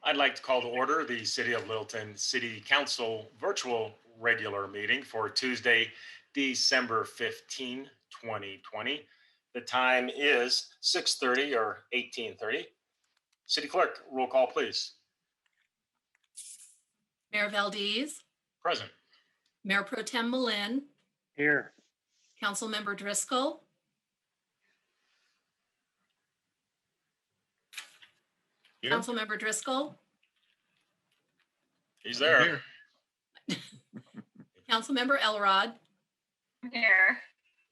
I'd like to call to order the City of Littleton City Council virtual regular meeting for Tuesday, December 15, 2020. The time is 6:30 or 18:30. City Clerk, roll call, please. Mayor Valdez, Present. Mayor Pro Tem Malin, Here. Councilmember Driscoll, Here. Councilmember Driscoll, He's there. Councilmember Elrod, Here.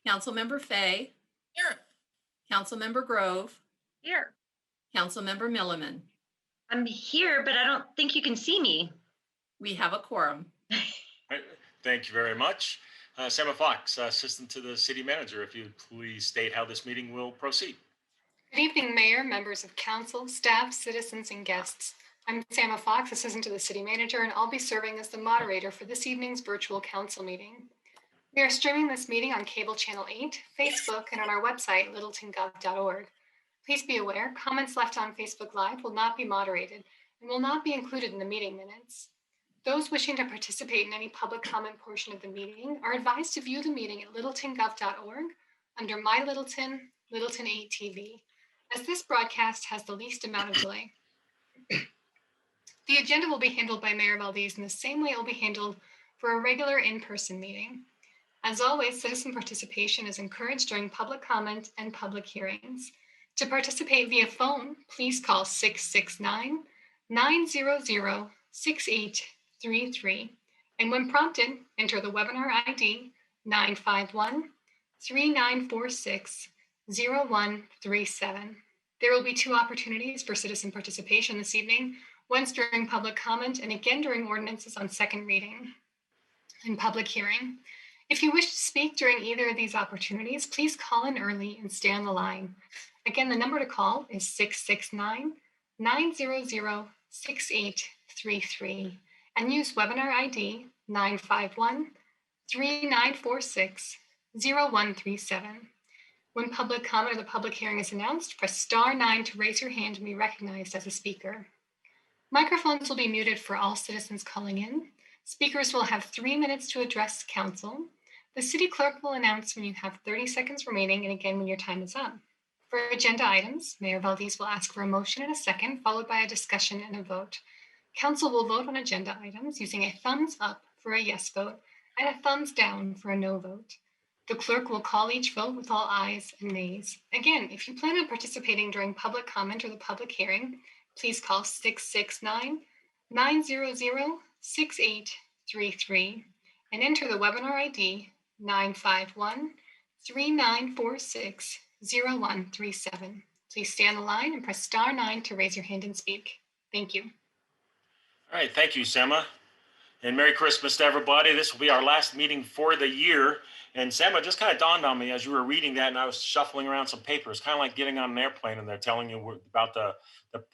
Councilmember Fay, Here. Councilmember Grove, Here. Councilmember Milliman. I'm here, but I don't think you can see me. We have a quorum. Thank you very much. Sarah Fox, Assistant to the City Manager, if you'd please state how this meeting will proceed. Good evening, Mayor, members of council, staff, citizens, and guests. I'm Sama Fox, Assistant to the City Manager, and I'll be serving as the moderator for this evening's virtual council meeting. We are streaming this meeting on Cable Channel 8, Facebook, and on our website, littletongov.org. Please be aware, comments left on Facebook Live will not be moderated and will not be included in the meeting minutes. Those wishing to participate in any public comment portion of the meeting are advised to view the meeting at littletongov.org under My Littleton, Littleton 8 TV, as this broadcast has the least amount of delay. The agenda will be handled by Mayor Valdez in the same way it will be handled for a regular in-person meeting. As always, citizen participation is encouraged during public comment and public hearings. To participate via phone, please call 669-900-6833. And when prompted, enter the webinar ID 951-3946-0137. There will be two opportunities for citizen participation this evening, once during public comment and again during ordinances on second reading and public hearing. If you wish to speak during either of these opportunities, please call in early and stay on the line. Again, the number to call is 6833 and use webinar ID 951-3946-0137. When public comment or the public hearing is announced, press star 9 to raise your hand and be recognized as a speaker. Microphones will be muted for all citizens calling in. Speakers will have 3 minutes to address council. The city clerk will announce when you have 30 seconds remaining and again when your time is up. For agenda items, Mayor Valdez will ask for a motion and a second, followed by a discussion and a vote. Council will vote on agenda items using a thumbs up for a yes vote and a thumbs down for a no vote. The clerk will call each vote with all ayes and nays. Again, if you plan on participating during public comment or the public hearing, please call 669-900-6833 and enter the webinar ID 951-3946-0137. Please stay on the line and press star 9 to raise your hand and speak. Thank you. All right, thank you, Sema. And Merry Christmas to everybody. This will be our last meeting for the year. And Sema, just kind of dawned on me as you were reading that and I was shuffling around some papers, kind of like getting on an airplane and they're telling you about the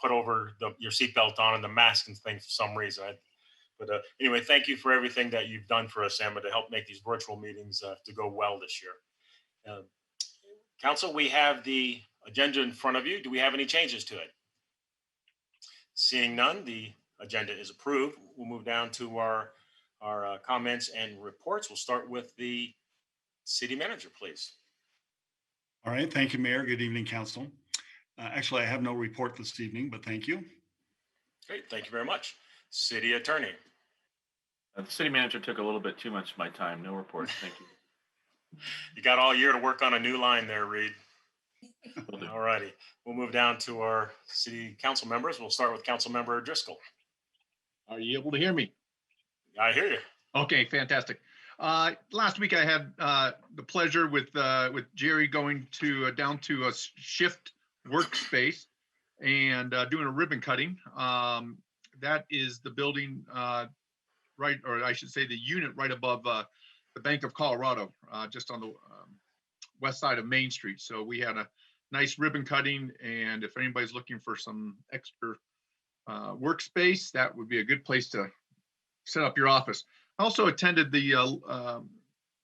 put over your seatbelt on and the mask and things for some reason. But anyway, thank you for everything that you've done for us, Sema, to help make these virtual meetings to go well this year. Council, we have the agenda in front of you. Do we have any changes to it? Seeing none, the agenda is approved. We'll move down to our comments and reports. We'll start with the city manager, please. All right. Thank you, Mayor. Good evening, Council. Actually, I have no report this evening, but thank you. Great. Thank you very much. City attorney. The city manager took a little bit too much of my time. No report. Thank you. You got all year to work on a new line there, Reed. Will do. All righty. We'll move down to our city council members. We'll start with Council Member Driscoll. Are you able to hear me? I hear you. Okay, fantastic. Last week I had the pleasure with Jerry going down to a shift workspace and doing a ribbon cutting. That is the building right, or I should say the unit right above the Bank of Colorado, just on the west side of Main Street. So we had a nice ribbon cutting, and if anybody's looking for some extra workspace, that would be a good place to set up your office. I also attended an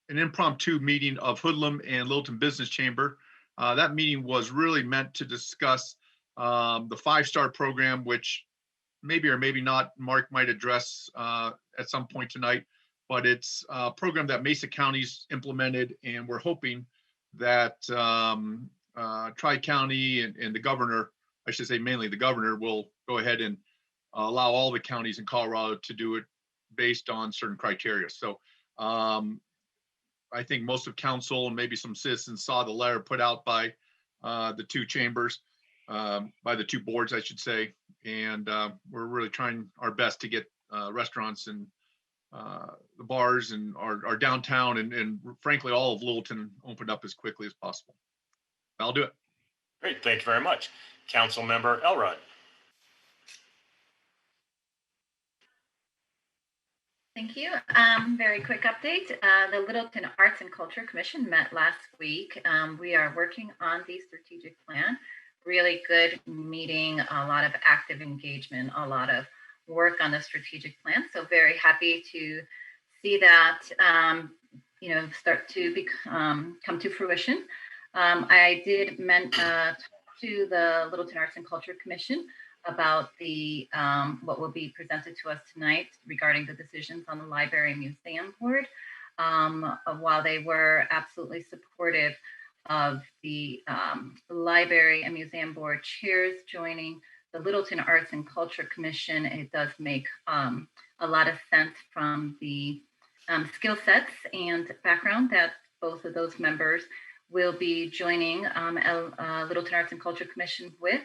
impromptu meeting of Hoodlum and Littleton Business Chamber. That meeting was really meant to discuss the 5-star program, which maybe or maybe not Mark might address at some point tonight, but it's a program that Mesa County's implemented, and we're hoping that Tri-County and the governor, I should say mainly the governor, will go ahead and allow all the counties in Colorado to do it based on certain criteria. So I think most of council and maybe some citizens saw the letter put out by the 2 chambers, by the 2 boards, I should say. And we're really trying our best to get restaurants and the bars and our downtown and frankly, all of Littleton opened up as quickly as possible. I'll do it. Great. Thank you very much. Council Member Elrod. Thank you. Very quick update. The Littleton Arts and Culture Commission met last week. We are working on the strategic plan. Really good meeting, a lot of active engagement, a lot of work on the strategic plan. So very happy to see that, start to come to fruition. I did talk to the Littleton Arts and Culture Commission about the what will be presented to us tonight regarding the decisions on the Library and Museum Board. While they were absolutely supportive of the Library and Museum Board chairs joining the Littleton Arts and Culture Commission, it does make a lot of sense from the skill sets and background that both of those members will be joining Littleton Arts and Culture Commission with.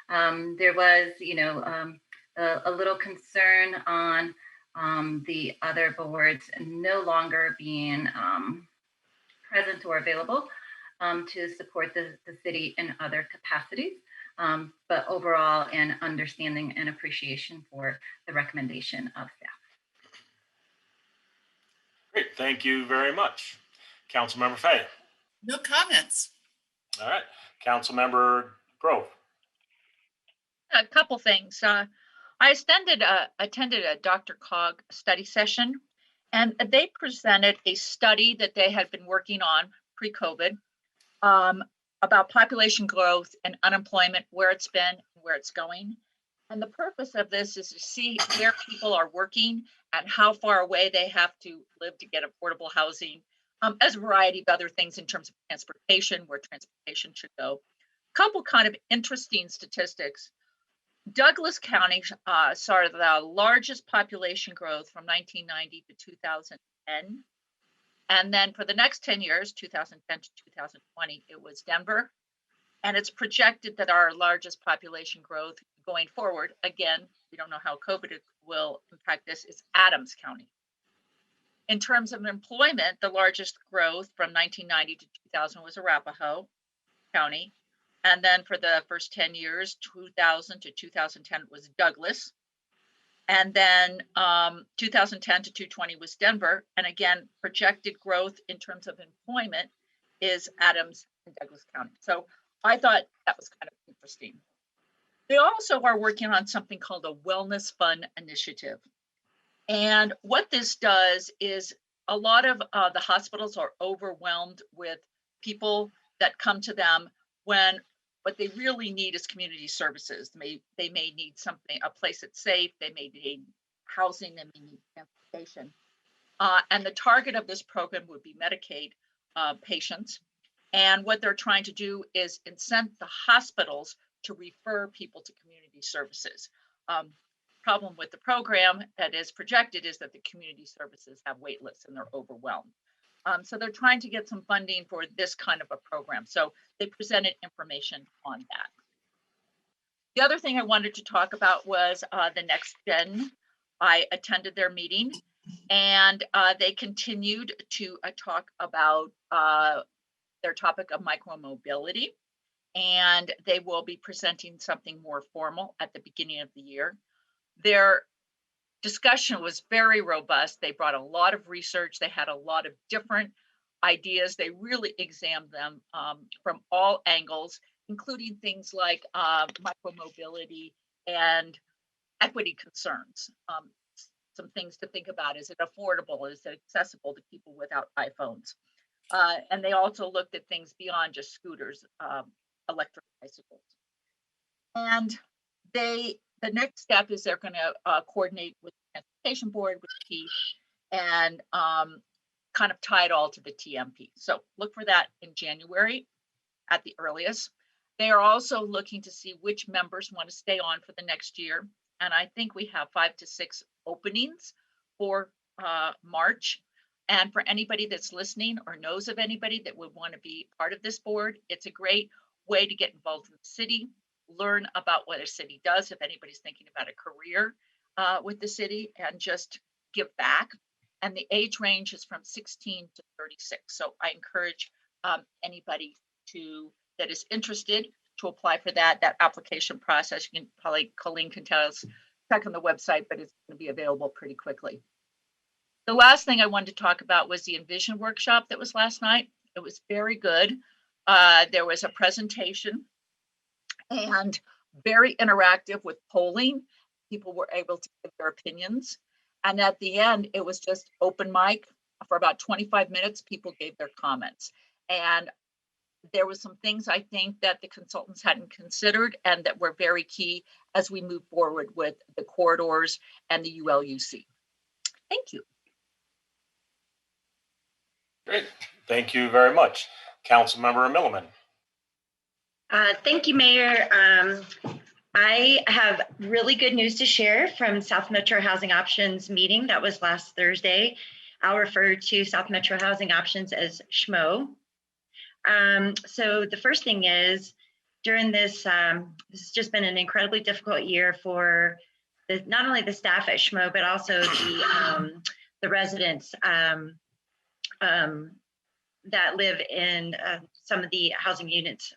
There was, a little concern on the other boards no longer being present or available to support the city in other capacities. But overall, an understanding and appreciation for the recommendation of staff. Great. Thank you very much. Councilmember Fay. No comments. All right. Councilmember Grove. A couple things. I I attended a Dr. Cog study session, and they presented a study that they had been working on pre-COVID about population growth and unemployment, where it's been, where it's going. And the purpose of this is to see where people are working and how far away they have to live to get affordable housing, as a variety of other things in terms of transportation, where transportation should go. A couple kind of interesting statistics. Douglas County saw the largest population growth from 1990 to 2010. And then for the next 10 years, 2010 to 2020, it was Denver. And it's projected that our largest population growth going forward, again, we don't know how COVID will impact this, is Adams County. In terms of employment, the largest growth from 1990 to 2000 was Arapahoe County. And then for the first 10 years, 2000 to 2010 was Douglas. And then 2010 to 2020 was Denver. And again, projected growth in terms of employment is Adams and Douglas County. So I thought that was kind of interesting. They also are working on something called a Wellness Fund Initiative. And what this does is a lot of the hospitals are overwhelmed with people that come to them when what they really need is community services. They may need something, a place that's safe. They may need housing. They may need transportation. And the target of this program would be Medicaid patients. And what they're trying to do is incent the hospitals to refer people to community services. Problem with the program that is projected is that the community services have wait lists and they're overwhelmed. So they're trying to get some funding for this kind of a program. So they presented information on that. The other thing I wanted to talk about was the Next Gen. I attended their meeting and they continued to talk about their topic of micromobility. And they will be presenting something more formal at the beginning of the year. Their discussion was very robust. They brought a lot of research. They had a lot of different ideas. They really examined them from all angles, including things like micromobility and equity concerns. Some things to think about. Is it affordable? Is it accessible to people without iPhones? And they also looked at things beyond just scooters, electric bicycles. And the next step is they're going to coordinate with the Transportation Board, with Keith, and kind of tie it all to the TMP. So look for that in January at the earliest. They are also looking to see which members want to stay on for the next year. And I think we have 5 to 6 openings for March. And for anybody that's listening or knows of anybody that would want to be part of this board, it's a great way to get involved in the city, learn about what a city does if anybody's thinking about a career with the city, and just give back. And the age range is from 16 to 36. So I encourage anybody that is interested to apply for that application process. You can probably, Colleen can tell us, check on the website, but it's going to be available pretty quickly. The last thing I wanted to talk about was the Envision workshop that was last night. It was very good. There was a presentation and very interactive with polling. People were able to give their opinions. And at the end, it was just open mic for about 25 minutes. People gave their comments. And there was some things I think that the consultants hadn't considered and that were very key as we move forward with the corridors and the ULUC. Thank you. Great. Thank you very much. Councilmember Milliman. Thank you, Mayor. I have really good news to share from South Metro Housing Options meeting that was last Thursday. I'll refer to South Metro Housing Options as SHMO. So the first thing is, during this, this has just been an incredibly difficult year for not only the staff at SHMO, but also the residents that live in some of the housing units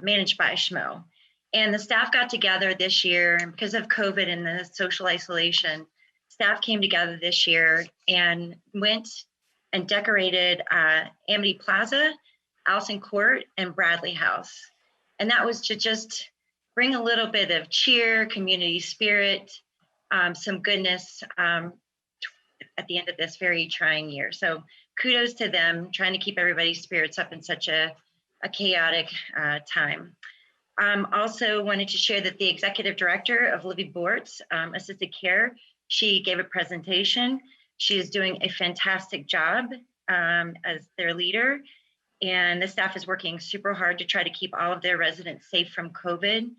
managed by SHMO. And the staff got together this year, and because of COVID and the social isolation, staff came together this year and went and decorated Amity Plaza, Allison Court, and Bradley House. And that was to just bring a little bit of cheer, community spirit, some goodness at the end of this very trying year. So kudos to them, trying to keep everybody's spirits up in such a chaotic time. Also wanted to share that the executive director of Libby Boards Assisted Care, she gave a presentation. She is doing a fantastic job as their leader, and the staff is working super hard to try to keep all of their residents safe from COVID.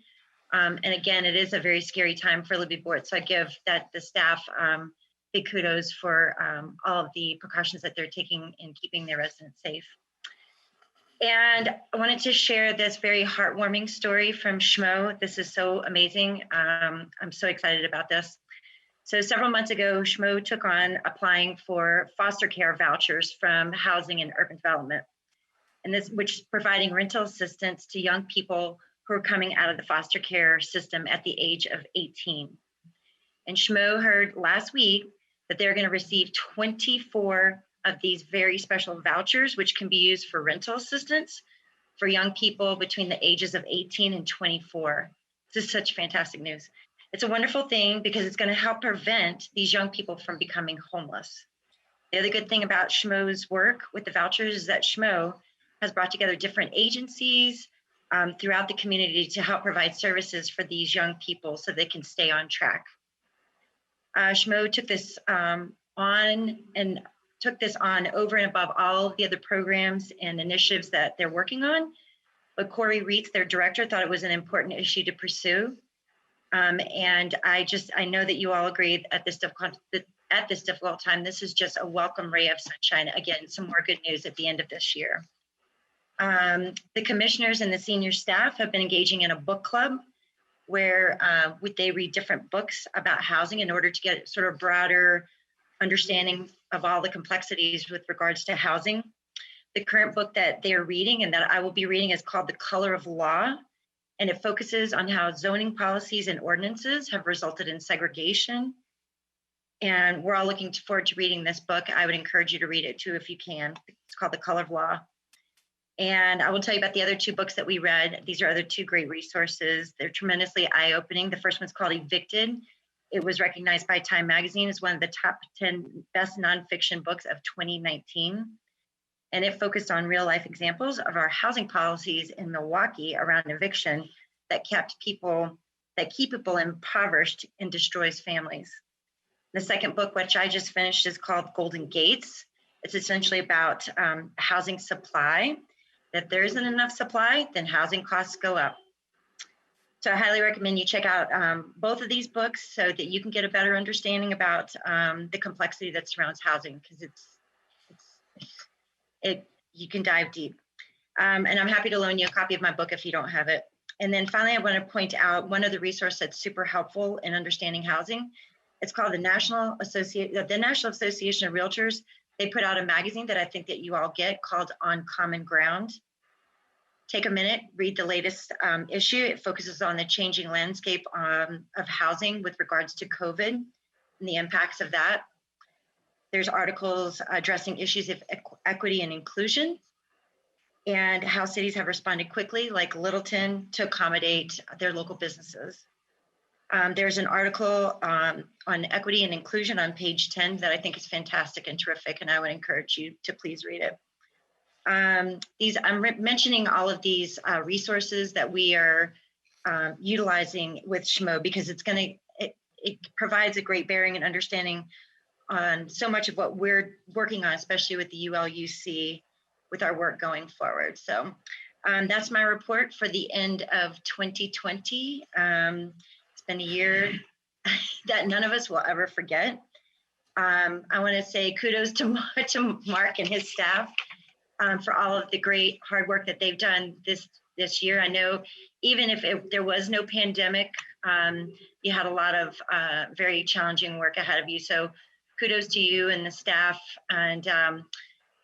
And again, it is a very scary time for Libby Boards, so I give the staff big kudos for all of the precautions that they're taking in keeping their residents safe. And I wanted to share this very heartwarming story from Schmo. This is so amazing. I'm so excited about this. So several months ago, Schmo took on applying for foster care vouchers from Housing and Urban Development, and this, which is providing rental assistance to young people who are coming out of the foster care system at the age of 18. And Schmo heard last week that they're going to receive 24 of these very special vouchers, which can be used for rental assistance for young people between the ages of 18 and 24. This is such fantastic news. It's a wonderful thing because it's going to help prevent these young people from becoming homeless. The other good thing about Schmo's work with the vouchers is that Schmo has brought together different agencies throughout the community to help provide services for these young people so they can stay on track. Schmo took this on over and above all of the other programs and initiatives that they're working on. But Corey Reitz, their director, thought it was an important issue to pursue. And I know that you all agree at this difficult time, this is just a welcome ray of sunshine. Again, some more good news at the end of this year. The commissioners and the senior staff have been engaging in a book club where they read different books about housing in order to get sort of broader understanding of all the complexities with regards to housing. The current book that they are reading and that I will be reading is called The Color of Law, and it focuses on how zoning policies and ordinances have resulted in segregation. And we're all looking forward to reading this book. I would encourage you to read it too if you can. It's called The Color of Law. And I will tell you about the other two books that we read. These are other two great resources. They're tremendously eye-opening. The first one's called Evicted. It was recognized by Time Magazine as one of the top 10 best nonfiction books of 2019. And it focused on real-life examples of our housing policies in Milwaukee around eviction that keep people impoverished and destroys families. The second book, which I just finished, is called Golden Gates. It's essentially about housing supply. If there isn't enough supply, then housing costs go up. So I highly recommend you check out both of these books so that you can get a better understanding about the complexity that surrounds housing, because you can dive deep. And I'm happy to loan you a copy of my book if you don't have it. And then finally, I want to point out one other resource that's super helpful in understanding housing. It's called the National Association of Realtors. They put out a magazine that I think that you all get called On Common Ground. Take a minute, read the latest issue. It focuses on the changing landscape of housing with regards to COVID and the impacts of that. There's articles addressing issues of equity and inclusion and how cities have responded quickly, like Littleton, to accommodate their local businesses. There's an article on equity and inclusion on page 10 that I think is fantastic and terrific, and I would encourage you to please read it. I'm mentioning all of these resources that we are utilizing with Schmo because it provides a great bearing and understanding on so much of what we're working on, especially with the ULUC, with our work going forward. So that's my report for the end of 2020. It's been a year that none of us will ever forget. I want to say kudos to Mark and his staff for all of the great hard work that they've done this year. I know even if there was no pandemic, you had a lot of very challenging work ahead of you. So kudos to you and the staff. And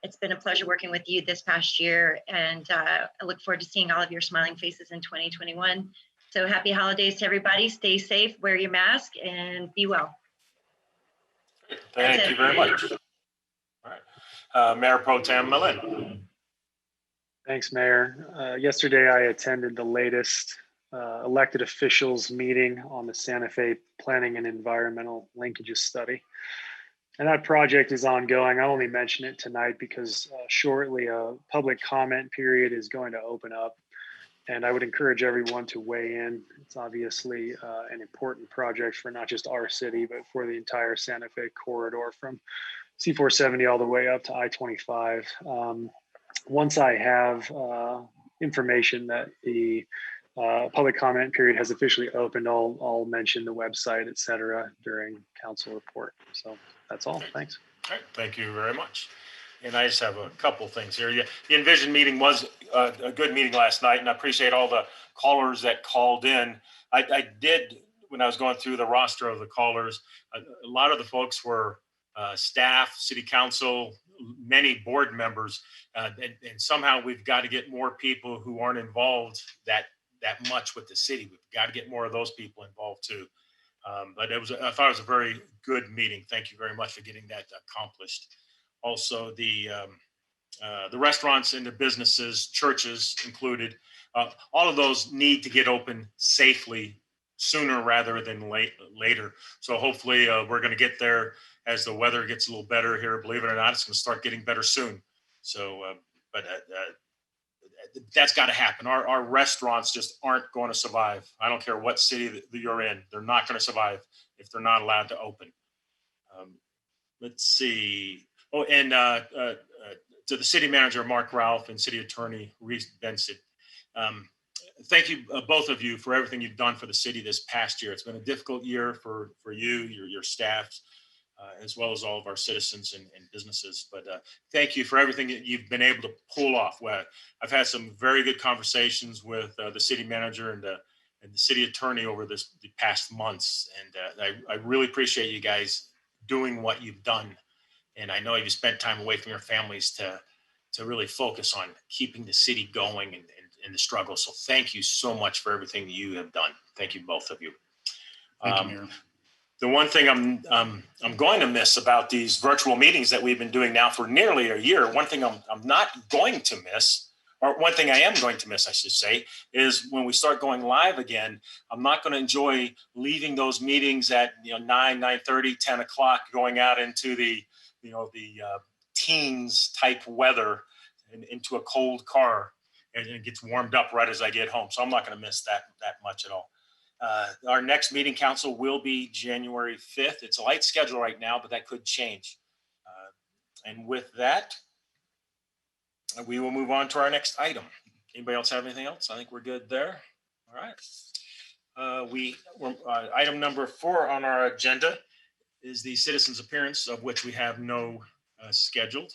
it's been a pleasure working with you this past year. And I look forward to seeing all of your smiling faces in 2021. So happy holidays to everybody. Stay safe, wear your mask, and be well. Thank you very much. All right. Mayor Pro Tem Millen. Thanks, Mayor. Yesterday, I attended the latest elected officials meeting on the Santa Fe Planning and Environmental Linkages Study. And that project is ongoing. I only mention it tonight because shortly a public comment period is going to open up. And I would encourage everyone to weigh in. It's obviously an important project for not just our city, but for the entire Santa Fe corridor from C470 all the way up to I-25. Once I have information that the public comment period has officially opened, I'll mention the website, et cetera, during council report. So that's all. Thanks. All right, thank you very much. And I just have a couple things here. The Envision meeting was a good meeting last night, and I appreciate all the callers that called in. I did, when I was going through the roster of the callers, a lot of the folks were staff, city council, many board members, and somehow we've got to get more people who aren't involved that much with the city. We've got to get more of those people involved too. But I thought it was a very good meeting. Thank you very much for getting that accomplished. Also, the restaurants and the businesses, churches included, all of those need to get open safely sooner rather than later. So hopefully we're going to get there as the weather gets a little better here. Believe it or not, it's going to start getting better soon. So, but that's got to happen. Our restaurants just aren't going to survive. I don't care what city that you're in. They're not going to survive if they're not allowed to open. Let's see. Oh, and to the city manager, Mark Ralph, and city attorney, Reese Benson. Thank you, both of you, for everything you've done for the city this past year. It's been a difficult year for you, your staff, as well as all of our citizens and businesses. But thank you for everything that you've been able to pull off. Well, I've had some very good conversations with the city manager and the city attorney over the past months. And I really appreciate you guys doing what you've done. And I know you've spent time away from your families to really focus on keeping the city going and the struggle. So thank you so much for everything that you have done. Thank you, both of you. Thank you, Mayor. The one thing I'm going to miss about these virtual meetings that we've been doing now for nearly a year, one thing I'm not going to miss, or one thing I am going to miss, I should say, is when we start going live again, I'm not going to enjoy leaving those meetings at 9:30, 10 o'clock, going out into the teens type weather and into a cold car, and it gets warmed up right as I get home. So I'm not going to miss that much at all. Our next meeting, council, will be January 5th. It's a light schedule right now, but that could change. And with that, we will move on to our next item. Anybody else have anything else? I think we're good there. All right. Item number 4 on our agenda is the citizens' appearance, of which we have none scheduled.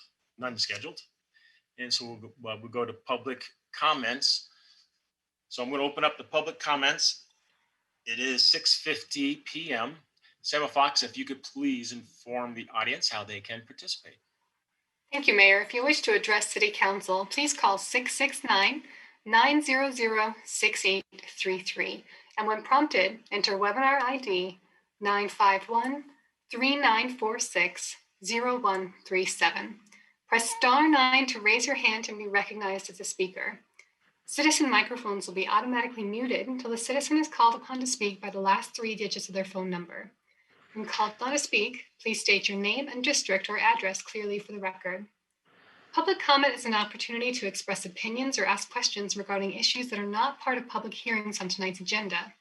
And so we'll go to public comments. So I'm going to open up the public comments. It is 6:50 p.m. Sarah Fox, if you could please inform the audience how they can participate. Thank you, Mayor. If you wish to address City Council, please call 669-900-6833. And when prompted, enter webinar ID 951-3946-0137. Press *9 to raise your hand and be recognized as a speaker. Citizen microphones will be automatically muted until the citizen is called upon to speak by the last 3 digits of their phone number. When called on to speak, please state your name and district or address clearly for the record. Public comment is an opportunity to express opinions or ask questions regarding issues that are not part of public hearings on tonight's agenda.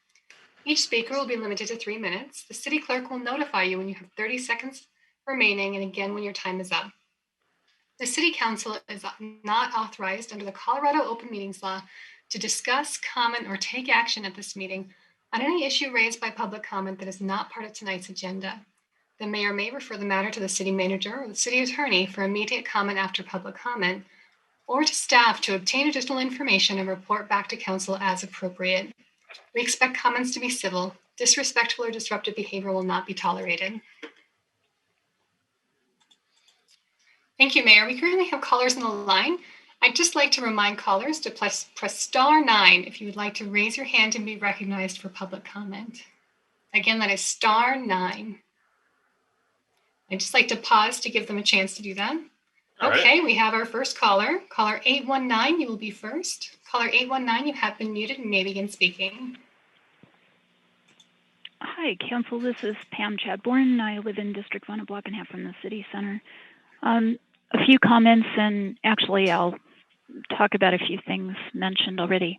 Each speaker will be limited to 3 minutes. The city clerk will notify you when you have 30 seconds remaining and again when your time is up. The City Council is not authorized under the Colorado Open Meetings Law to discuss, comment, or take action at this meeting on any issue raised by public comment that is not part of tonight's agenda. The mayor may refer the matter to the city manager or the city attorney for immediate comment after public comment, or to staff to obtain additional information and report back to council as appropriate. We expect comments to be civil. Disrespectful or disruptive behavior will not be tolerated. Thank you, Mayor. We currently have callers on the line. I'd just like to remind callers to press *9 if you would like to raise your hand and be recognized for public comment. Again, that is *9. I'd just like to pause to give them a chance to do that. All right. Okay, we have our first caller. Caller 819, you will be first. Caller 819, you have been muted and may begin speaking. Hi, Council. This is Pam Chadbourne. I live in District 1, a block and a half from the city center. A few comments, and actually I'll talk about a few things mentioned already.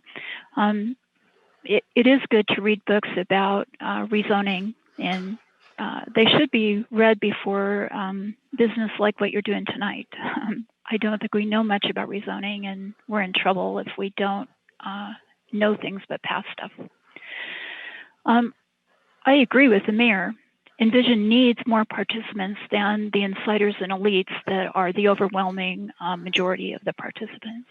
It is good to read books about rezoning, and they should be read before business like what you're doing tonight. I don't think we know much about rezoning, and we're in trouble if we don't know things but past stuff. I agree with the mayor. Envision needs more participants than the insiders and elites that are the overwhelming majority of the participants.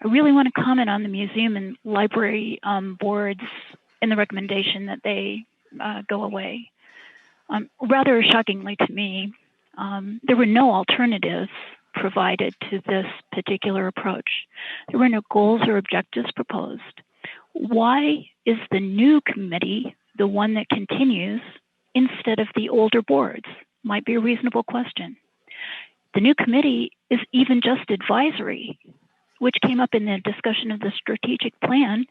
I really want to comment on the museum and library boards and the recommendation that they go away. Rather shockingly to me, there were no alternatives provided to this particular approach. There were no goals or objectives proposed. Why is the new committee the one that continues instead of the older boards? Might be a reasonable question. The new committee is even just advisory, which came up in the discussion of the strategic plan.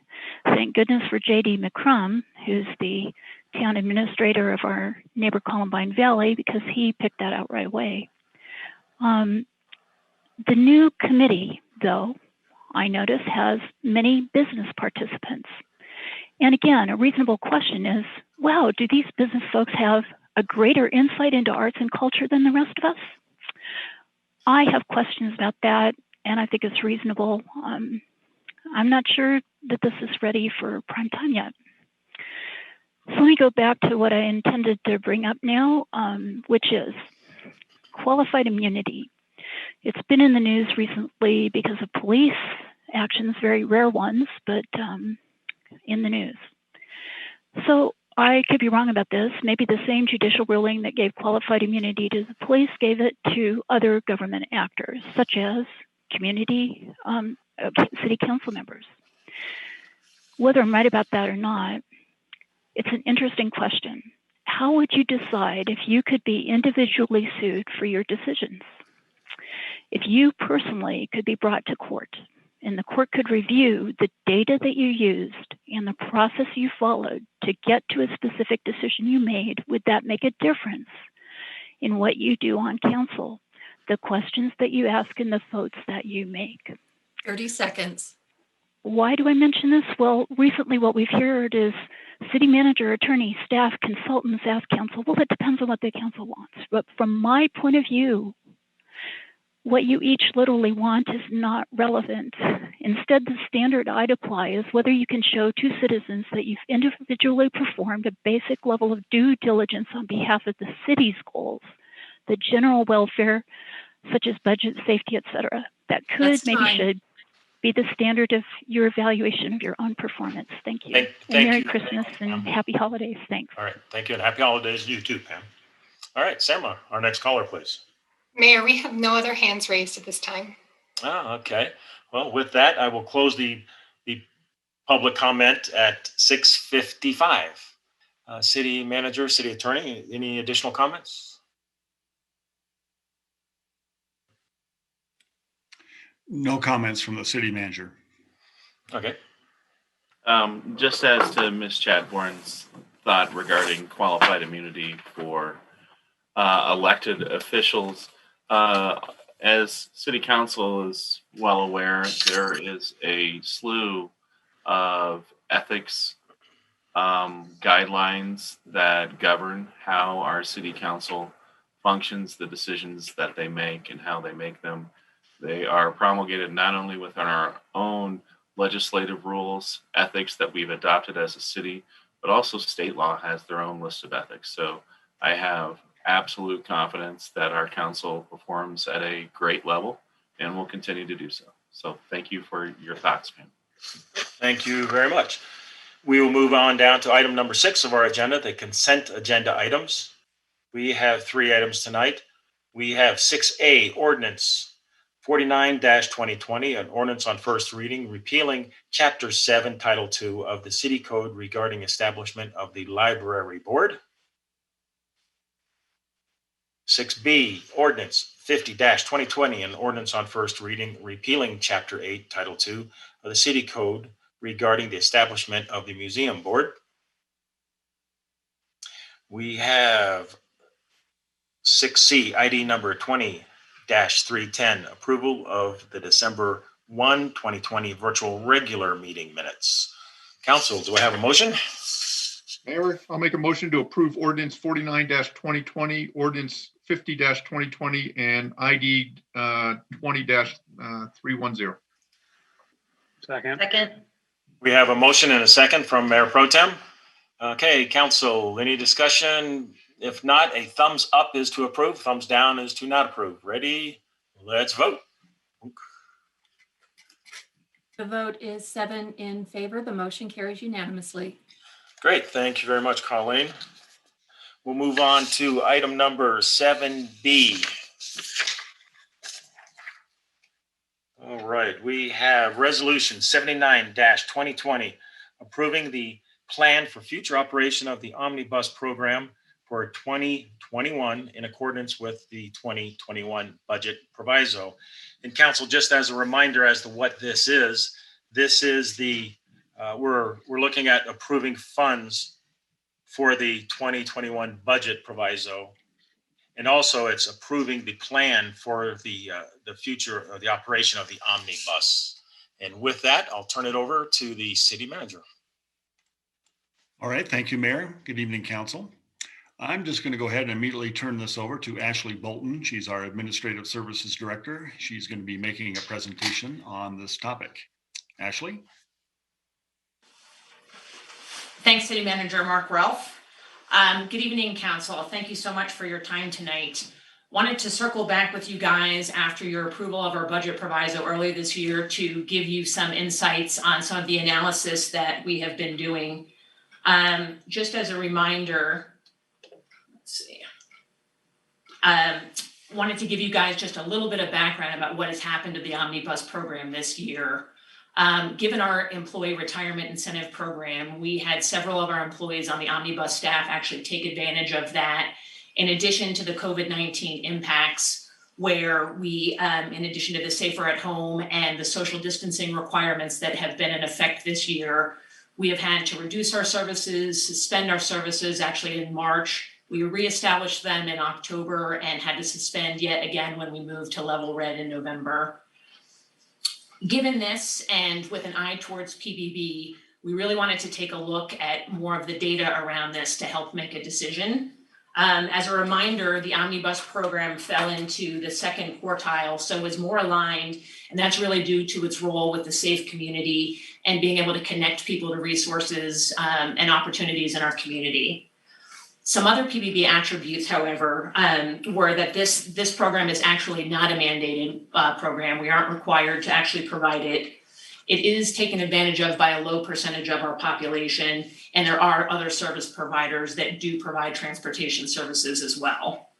Thank goodness for J.D. McCrum, who's the town administrator of our neighbor Columbine Valley, because he picked that out right away. The new committee, though, I notice has many business participants. And again, a reasonable question is, wow, do these business folks have a greater insight into arts and culture than the rest of us? I have questions about that, and I think it's reasonable. I'm not sure that this is ready for prime time yet. So let me go back to what I intended to bring up now, which is qualified immunity. It's been in the news recently because of police actions, very rare ones, but in the news. So I could be wrong about this. Maybe the same judicial ruling that gave qualified immunity to the police gave it to other government actors, such as community, city council members. Whether I'm right about that or not, it's an interesting question. How would you decide if you could be individually sued for your decisions? If you personally could be brought to court and the court could review the data that you used and the process you followed to get to a specific decision you made, would that make a difference in what you do on council, the questions that you ask and the votes that you make? 30 seconds. Why do I mention this? Well, recently what we've heard is city manager, attorney, staff, consultants ask council, well, it depends on what the council wants. But from my point of view, what you each literally want is not relevant. Instead, the standard I'd apply is whether you can show to citizens that you've individually performed a basic level of due diligence on behalf of the city's goals, the general welfare, such as budget, safety, et cetera. That could, maybe should be the standard of your evaluation of your own performance. Thank you. Thank Merry you. Christmas and happy holidays. Thanks. All right. Thank you. And happy holidays to you too, Pam. All right. Sarah, our next caller, please. Mayor, we have no other hands raised at this time. Oh, okay. Well, with that, I will close the public comment at 6:55. City manager, city attorney, any additional comments? No comments from the city manager. Okay. Just as to Ms. Chadbourne's thought regarding qualified immunity for elected officials, as city council is well aware, there is a slew of ethics guidelines that govern how our city council functions, the decisions that they make and how they make them. They are promulgated not only within our own legislative rules, ethics that we've adopted as a city, but also state law has their own list of ethics. So I have absolute confidence that our council performs at a great level and will continue to do so. So thank you for your thoughts, Pam. Thank you very much. We will move on down to item number 6 of our agenda, the consent agenda items. We have 3 items tonight. We have 6A, ordinance 49-2020, an ordinance on first reading, repealing Chapter 7, Title 2 of the City Code regarding establishment of the Library Board. 6B, ordinance 50-2020, an ordinance on first reading repealing Chapter 8, Title 2 of the City Code regarding the establishment of the Museum Board. We have 6C, ID number 20-310, approval of the December 1, 2020 virtual regular meeting minutes. Council, do I have a motion? Mayor, I'll make a motion to approve ordinance 49-2020, ordinance 50-2020, and ID 20-310. Second. Second. We have a motion and a second from Mayor Pro Tem. Okay, council, any discussion? If not, a thumbs up is to approve, thumbs down is to not approve. Ready? Let's vote. The vote is 7 in favor. The motion carries unanimously. Great, thank you very much, Colleen. We'll move on to item number 7B. All right, we have resolution 79-2020, approving the plan for future operation of the omnibus program for 2021 in accordance with the 2021 budget proviso. And council, just as a reminder as to what this is the we're looking at approving funds for the 2021 budget proviso, and also it's approving the plan for the future of the operation of the omnibus. And with that, I'll turn it over to the city manager. All right, thank you, Mayor. Good evening, council. I'm just going to go ahead and immediately turn this over to Ashley Bolton. She's our Administrative Services Director. She's going to be making a presentation on this topic. Ashley? Thanks, City Manager Mark Ralph. Good evening, Council. Thank you so much for your time tonight. Wanted to circle back with you guys after your approval of our budget proviso earlier this year to give you some insights on some of the analysis that we have been doing. Just as a reminder, let's see. Wanted to give you guys just a little bit of background about what has happened to the Omnibus program this year. Given our employee retirement incentive program, we had several of our employees on the Omnibus staff actually take advantage of that, in addition to the COVID-19 impacts, where we, in addition to the safer at home and the social distancing requirements that have been in effect this year, we have had to reduce our services, suspend our services. Actually in March, we reestablished them in October and had to suspend yet again when we moved to level red in November. Given this, and with an eye towards PBB, we really wanted to take a look at more of the data around this to help make a decision. As a reminder, the Omnibus program fell into the second quartile, so is more aligned, and that's really due to its role with the safe community and being able to connect people to resources and opportunities in our community. Some other PBB attributes, however, were that this program is actually not a mandated program. We aren't required to actually provide it. It is taken advantage of by a low percentage of our population, and there are other service providers that do provide transportation services as well.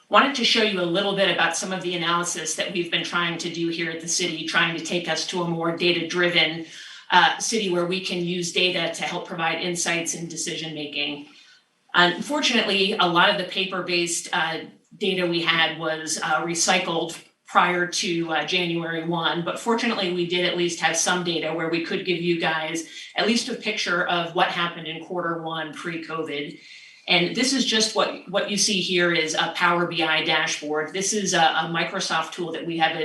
Wanted to show you a little bit about some of the analysis that we've been trying to do here at the city, trying to take us to a more data-driven city where we can use data to help provide insights and decision-making. Unfortunately, a lot of the paper-based data we had was recycled prior to January 1, but fortunately we did at least have some data where we could give you guys at least a picture of what happened in Q1 pre-COVID. And this is just what you see here is a Power BI dashboard. This is a Microsoft tool that we have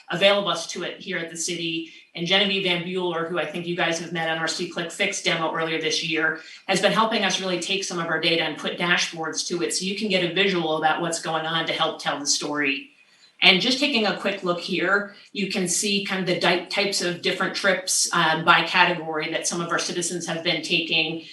available to it here at the city. And Genevieve Van Bueller, who I think you guys have met on our C-Click Fix demo earlier this year, has been helping us really take some of our data and put dashboards to it so you can get a visual about what's going on to help tell the story. And just taking a quick look here, you can see kind of the types of different trips by category that some of our citizens have been taking.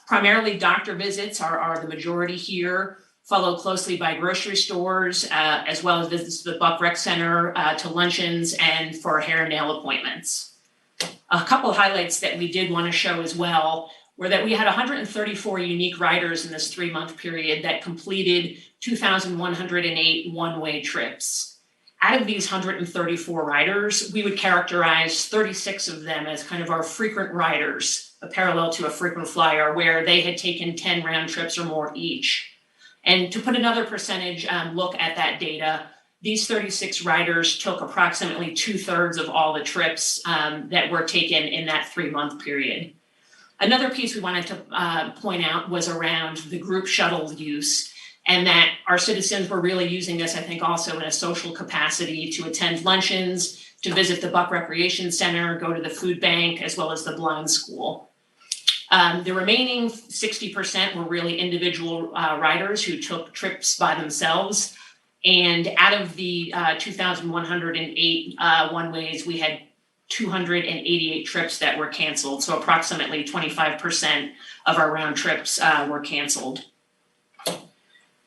Primarily doctor visits are the majority here, followed closely by grocery stores, as well as visits to the Buck Rec Center, to luncheons, and for hair and nail appointments. A couple of highlights that we did want to show as well were that we had 134 unique riders in this 3-month period that completed 2,108 one-way trips. Out of these 134 riders, we would characterize 36 of them as kind of our frequent riders, a parallel to a frequent flyer, where they had taken 10 round trips or more each. And to put another percentage look at that data, these 36 riders took approximately 2/3 of all the trips that were taken in that 3-month period. Another piece we wanted to point out was around the group shuttle use, and that our citizens were really using this, I think, also in a social capacity to attend luncheons, to visit the Buck Recreation Center, go to the food bank, as well as the blind school. The remaining 60% were really individual riders who took trips by themselves. And out of the 2,108 one-ways, we had 288 trips that were canceled. So approximately 25% of our round trips were canceled.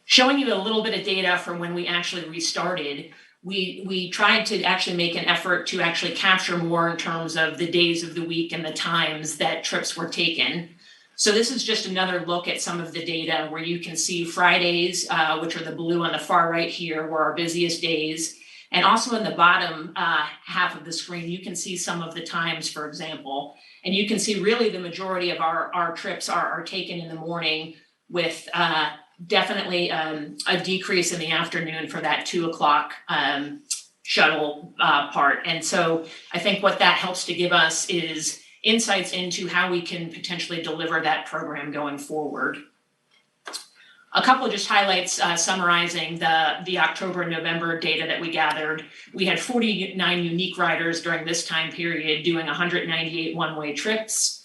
Showing you a little bit of data from when we actually restarted, we tried to actually make an effort to actually capture more in terms of the days of the week and the times that trips were taken. So this is just another look at some of the data where you can see Fridays, which are the blue on the far right here, were our busiest days. And also in the bottom half of the screen, you can see some of the times, for example. And you can see really the majority of our trips are taken in the morning, with definitely a decrease in the afternoon for that 2 o'clock shuttle part. And so I think what that helps to give us is insights into how we can potentially deliver that program going forward. A couple of just highlights summarizing the October and November data that we gathered. We had 49 unique riders during this time period doing 198 one-way trips.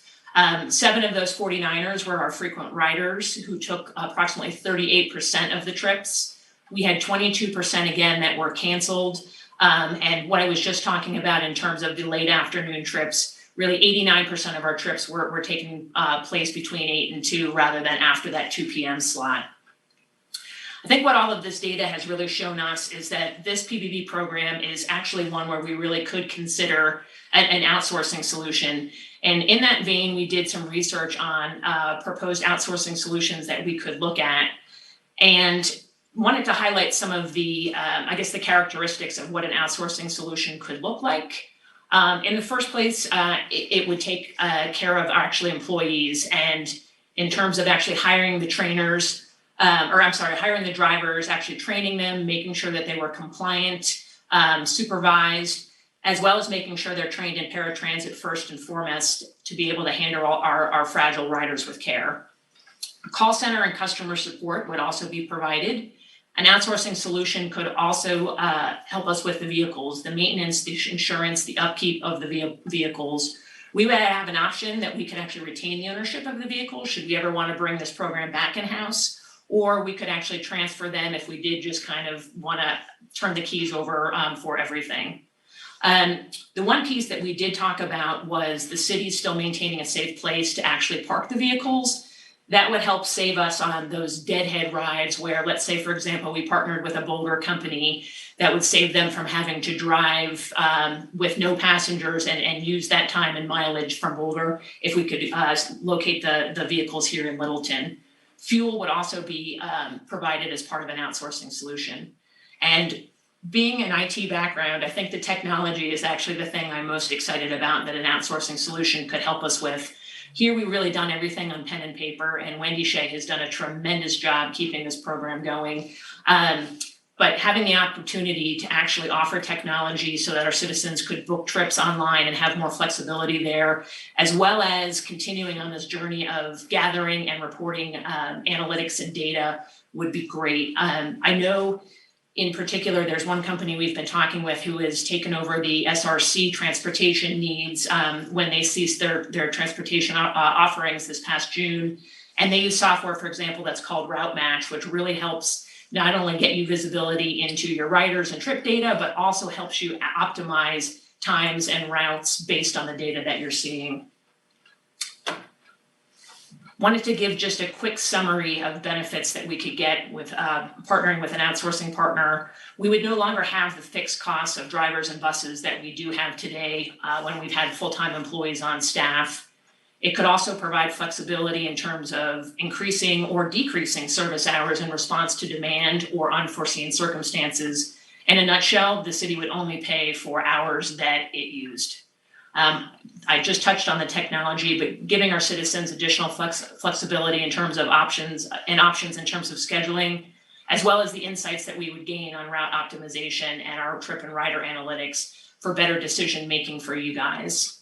7 of those 49ers were our frequent riders who took approximately 38% of the trips. We had 22% again that were canceled. And what I was just talking about in terms of the late afternoon trips, really 89% of our trips were taking place between 8 and 2 rather than after that 2 p.m. slot. I think what all of this data has really shown us is that this PBB program is actually one where we really could consider an outsourcing solution. And in that vein, we did some research on proposed outsourcing solutions that we could look at, and wanted to highlight some of the, I guess, the characteristics of what an outsourcing solution could look like. In the first place, it would take care of actually employees, and in terms of actually hiring the trainers, hiring the drivers, actually training them, making sure that they were compliant, supervised, as well as making sure they're trained in paratransit first and foremost to be able to handle our fragile riders with care. A call center and customer support would also be provided. An outsourcing solution could also help us with the vehicles, the maintenance, the insurance, the upkeep of the vehicles. We would have an option that we could actually retain the ownership of the vehicle should we ever want to bring this program back in-house, or we could actually transfer them if we did just kind of want to turn the keys over for everything. The one piece that we did talk about was the city still maintaining a safe place to actually park the vehicles. That would help save us on those deadhead rides where, let's say, for example, we partnered with a Boulder company that would save them from having to drive with no passengers and use that time and mileage from Boulder if we could locate the vehicles here in Littleton. Fuel would also be provided as part of an outsourcing solution. And being an IT background, I think the technology is actually the thing I'm most excited about that an outsourcing solution could help us with. Here, we've really done everything on pen and paper, and Wendy Shea has done a tremendous job keeping this program going. But having the opportunity to actually offer technology so that our citizens could book trips online and have more flexibility there, as well as continuing on this journey of gathering and reporting analytics and data would be great. I know in particular, there's one company we've been talking with who has taken over the SRC transportation needs when they ceased their transportation offerings this past June. And they use software, for example, that's called Route Match, which really helps not only get you visibility into your riders and trip data, but also helps you optimize times and routes based on the data that you're seeing. Wanted to give just a quick summary of benefits that we could get with partnering with an outsourcing partner. We would no longer have the fixed costs of drivers and buses that we do have today when we've had full-time employees on staff. It could also provide flexibility in terms of increasing or decreasing service hours in response to demand or unforeseen circumstances. In a nutshell, the city would only pay for hours that it used. I just touched on the technology, but giving our citizens additional flexibility in terms of options in terms of scheduling, as well as the insights that we would gain on route optimization and our trip and rider analytics for better decision making for you guys.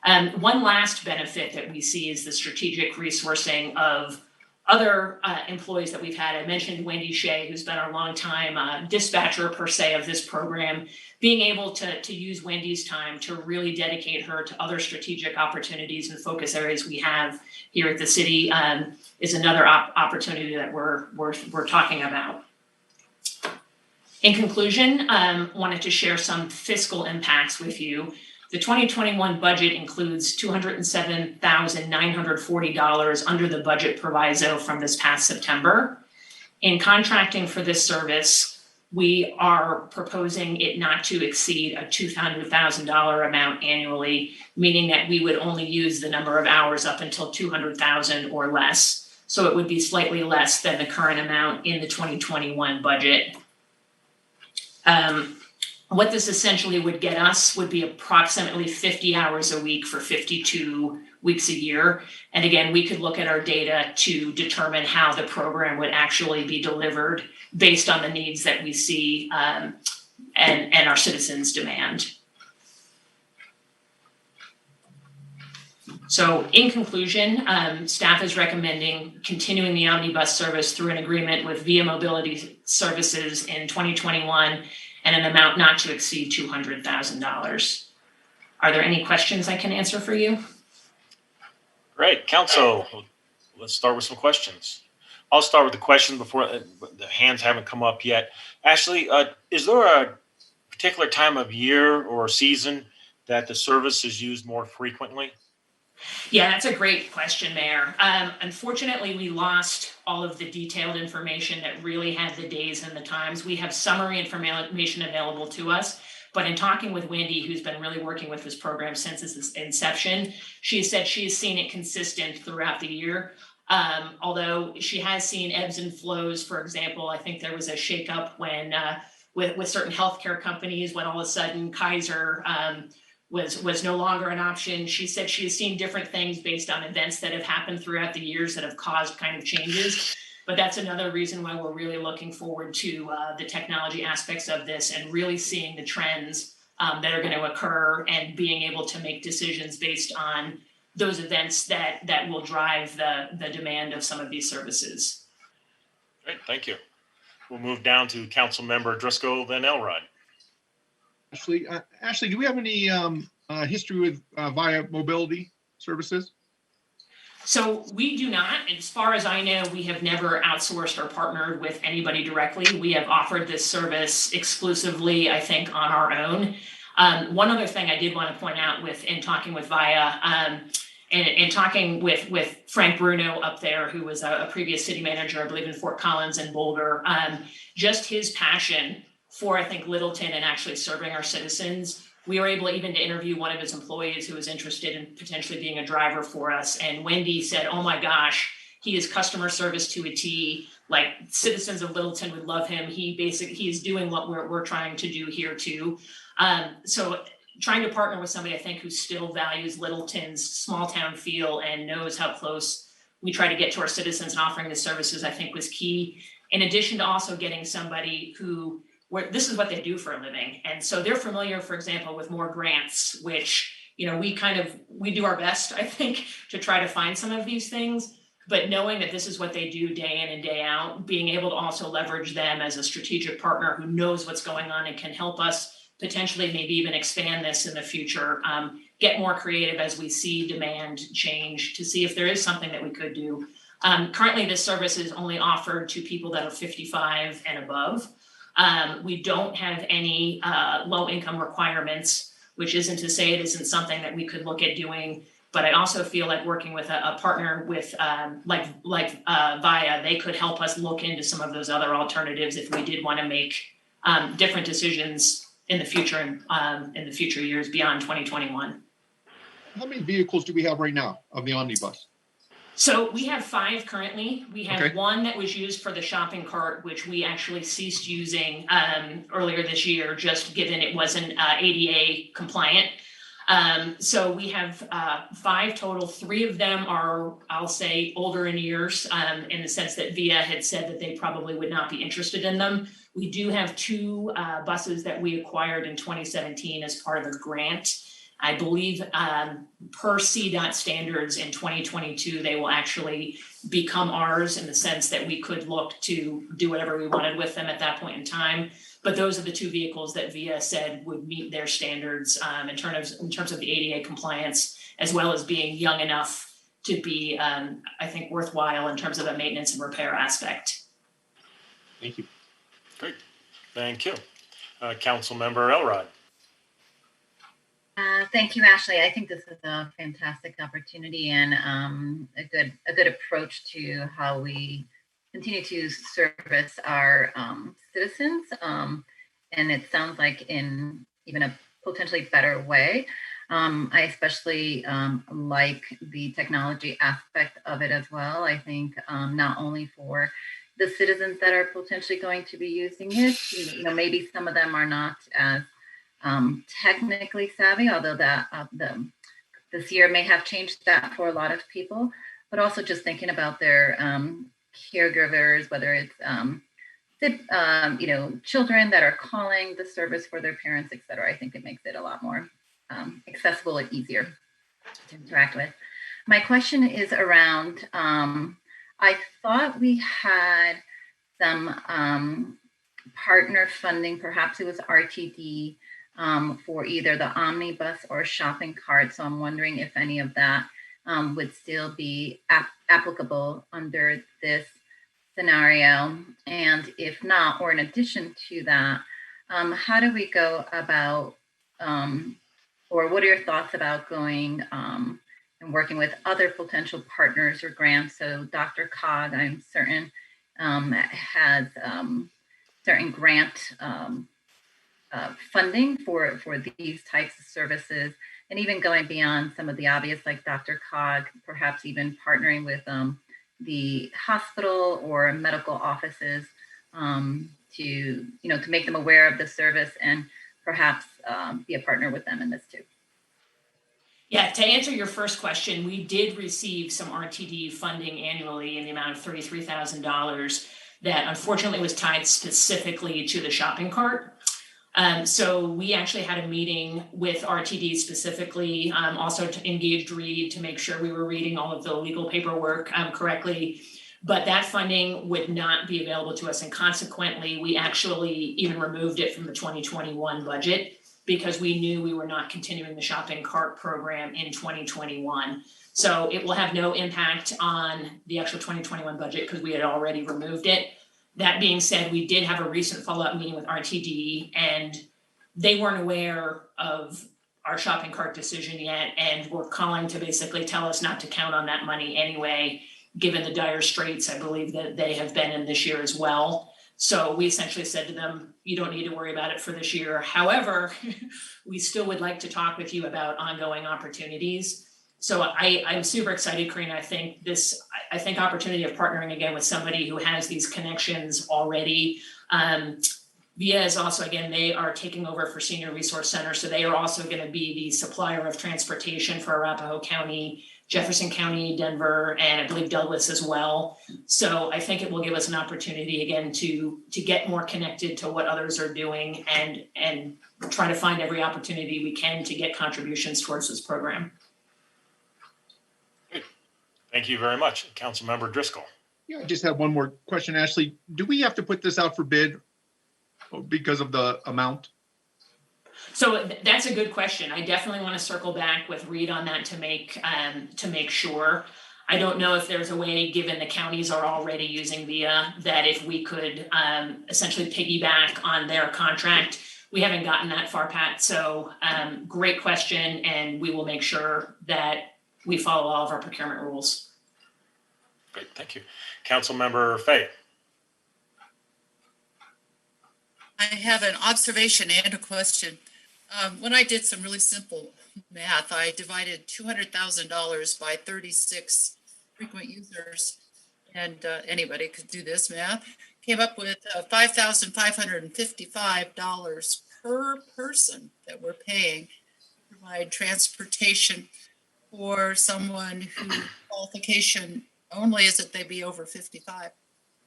One last benefit that we see is the strategic resourcing of other employees that we've had. I mentioned Wendy Shea, who's been our longtime dispatcher per se of this program. Being able to use Wendy's time to really dedicate her to other strategic opportunities and focus areas we have here at the city is another opportunity that we're talking about. In conclusion, wanted to share some fiscal impacts with you. The 2021 budget includes $207,940 under the budget proviso from this past September. In contracting for this service, we are proposing it not to exceed a $200,000 amount annually, meaning that we would only use the number of hours up until 200,000 or less. So it would be slightly less than the current amount in the 2021 budget. What this essentially would get us would be approximately 50 hours a week for 52 weeks a year. And again, we could look at our data to determine how the program would actually be delivered based on the needs that we see and our citizens demand. So in conclusion, staff is recommending continuing the omnibus service through an agreement with Via Mobility Services in 2021 and an amount not to exceed $200,000. Are there any questions I can answer for you? Great. Council, let's start with some questions. I'll start with the question before the hands haven't come up yet. Ashley, is there a particular time of year or season that the service is used more frequently? Yeah, that's a great question, Mayor. Unfortunately, we lost all of the detailed information that really had the days and the times. We have summary information available to us, but in talking with Wendy, who's been really working with this program since its inception, she said she has seen it consistent throughout the year. Although she has seen ebbs and flows. For example, I think there was a shakeup when with certain healthcare companies when all of a sudden Kaiser was no longer an option. She said she has seen different things based on events that have happened throughout the years that have caused kind of changes. But that's another reason why we're really looking forward to the technology aspects of this and really seeing the trends that are going to occur and being able to make decisions based on those events that will drive the demand of some of these services. Great, thank you. We'll move down to Council Member Driscoll, then Elrod. Ashley, do we have any history with Via Mobility Services? So we do not. As far as I know, we have never outsourced or partnered with anybody directly. We have offered this service exclusively, I think, on our own. One other thing I did want to point out in talking with Via and talking with Frank Bruno up there, who was a previous city manager, I believe, in Fort Collins and Boulder, just his passion for, I think, Littleton and actually serving our citizens. We were able even to interview one of his employees who was interested in potentially being a driver for us. And Wendy said, oh my gosh, he is customer service to a T. Like, citizens of Littleton would love him. He's doing what we're trying to do here too. So trying to partner with somebody, I think, who still values Littleton's small town feel and knows how close we try to get to our citizens and offering the services, I think, was key. In addition to also getting somebody where this is what they do for a living. And so they're familiar, for example, with more grants, which, we do our best, I think, to try to find some of these things, but knowing that this is what they do day in and day out, being able to also leverage them as a strategic partner who knows what's going on and can help us potentially maybe even expand this in the future, get more creative as we see demand change to see if there is something that we could do. Currently, this service is only offered to people that are 55 and above. We don't have any low income requirements, which isn't to say it isn't something that we could look at doing. But I also feel like working with a partner with like Via, they could help us look into some of those other alternatives if we did want to make different decisions in the future and in the future years beyond 2021. How many vehicles do we have right now of the omnibus? So we have 5 currently. We have Okay. one that was used for the shopping cart, which we actually ceased using earlier this year, just given it wasn't ADA compliant. So we have 5 total. 3 of them are, I'll say, older in years, in the sense that VIA had said that they probably would not be interested in them. We do have 2 buses that we acquired in 2017 as part of a grant. I believe per CDOT standards in 2022, they will actually become ours in the sense that we could look to do whatever we wanted with them at that point in time. But those are the 2 vehicles that VIA said would meet their standards in terms of the ADA compliance, as well as being young enough to be, I think, worthwhile in terms of a maintenance and repair aspect. Thank you. Great. Thank you. Councilmember Elrod. Thank you, Ashley. I think this is a fantastic opportunity and a good approach to how we continue to service our citizens. And it sounds like in even a potentially better way. I especially like the technology aspect of it as well. I think not only for the citizens that are potentially going to be using it, maybe some of them are not as technically savvy, although that this year may have changed that for a lot of people, but also just thinking about their caregivers, whether it's children that are calling the service for their parents, et cetera. I think it makes it a lot more accessible and easier to interact with. My question is around, I thought we had some partner funding, perhaps it was RTD, for either the omnibus or shopping cart. So I'm wondering if any of that would still be applicable under this scenario. And if not, or in addition to that, how do we go about, or what are your thoughts about going and working with other potential partners or grants? So DRCOG, I'm certain, has certain grant funding for these types of services, and even going beyond some of the obvious, like DRCOG, perhaps even partnering with the hospital or medical offices to make them aware of the service and perhaps be a partner with them in this too. Yeah, to answer your first question, we did receive some RTD funding annually in the amount of $33,000 that unfortunately was tied specifically to the shopping cart. So we actually had a meeting with RTD specifically, also to engage Reed to make sure we were reading all of the legal paperwork correctly. But that funding would not be available to us, and consequently, we actually even removed it from the 2021 budget because we knew we were not continuing the shopping cart program in 2021. So it will have no impact on the actual 2021 budget because we had already removed it. That being said, we did have a recent follow-up meeting with RTD, and they weren't aware of our shopping cart decision yet, and were calling to basically tell us not to count on that money anyway, given the dire straits I believe that they have been in this year as well. So we essentially said to them, you don't need to worry about it for this year. However, we still would like to talk with you about ongoing opportunities. So I'm super excited, Karina. I think opportunity of partnering again with somebody who has these connections already. VIA is also, again, they are taking over for Senior Resource Center. So they are also going to be the supplier of transportation for Arapahoe County, Jefferson County, Denver, and I believe Douglas as well. So I think it will give us an opportunity again to get more connected to what others are doing and try to find every opportunity we can to get contributions towards this program. Thank you very much. Councilmember Driscoll. Yeah, I just have one more question, Ashley. Do we have to put this out for bid because of the amount? So that's a good question. I definitely want to circle back with Reed on that to make sure. I don't know if there's a way, given the counties are already using VIA, that if we could essentially piggyback on their contract. We haven't gotten that far, Pat. So great question, and we will make sure that we follow all of our procurement rules. Great, thank you. Councilmember Fay. I have an observation and a question. When I did some really simple math, I divided $200,000 by 36 frequent users, and anybody could do this math, came up with $5,555 per person that we're paying provide transportation for someone whose qualification only is that they be over 55.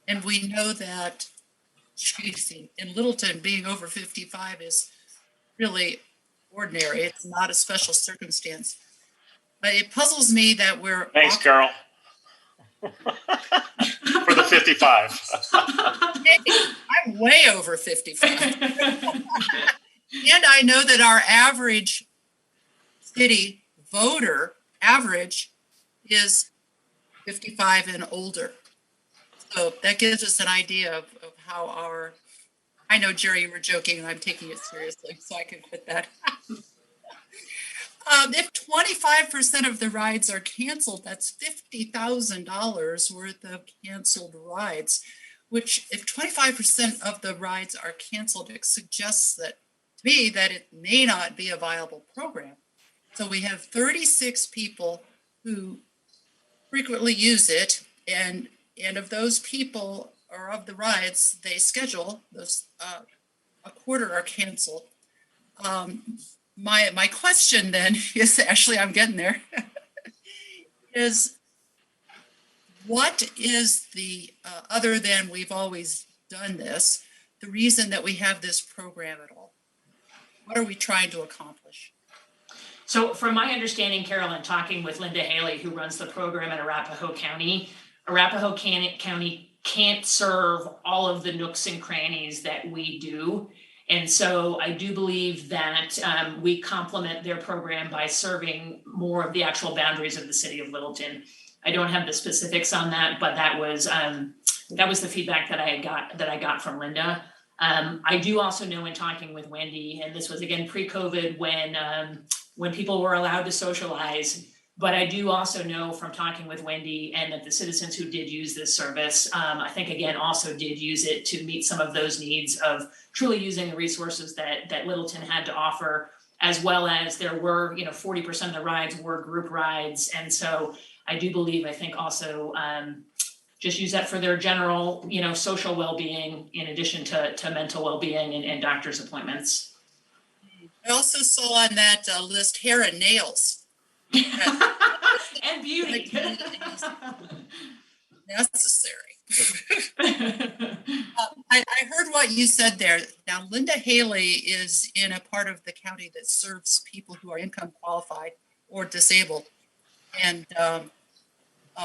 And we know that, in Littleton, being over 55 is really ordinary. It's not a special circumstance. But it puzzles me that we're... Thanks, Carol. For the 55. Hey, I'm way over 55. And I know that our average city voter average is 55 and older. So that gives us an idea of how our... I know, Jerry, you were joking, and I'm taking it seriously, so I can quit that. If 25% of the rides are canceled, that's $50,000 worth of canceled rides, which if 25% of the rides are canceled, it suggests that to me that it may not be a viable program. So we have 36 people who frequently use it, and of those people or of the rides they schedule, those a quarter are canceled. My question then is, actually I'm getting there, is what is the, other than we've always done this, the reason that we have this program at all? What are we trying to accomplish? So from my understanding, Carol, and talking with Linda Haley, who runs the program in Arapahoe County can't serve all of the nooks and crannies that we do. And so I do believe that we complement their program by serving more of the actual boundaries of the city of Littleton. I don't have the specifics on that, but that was the feedback that I got from Linda. I do also know in talking with Wendy, and this was again pre-COVID when people were allowed to socialize, but I do also know from talking with Wendy and that the citizens who did use this service, I think again also did use it to meet some of those needs of truly using the resources that Littleton had to offer, as well as there were, 40% of the rides were group rides. And so I do believe, I think also just use that for their general, social well-being in addition to mental well-being and doctor's appointments. I also saw on that list hair and nails. And beauty. Necessary. I heard what you said there. Now, Linda Haley is in a part of the county that serves people who are income qualified or disabled. And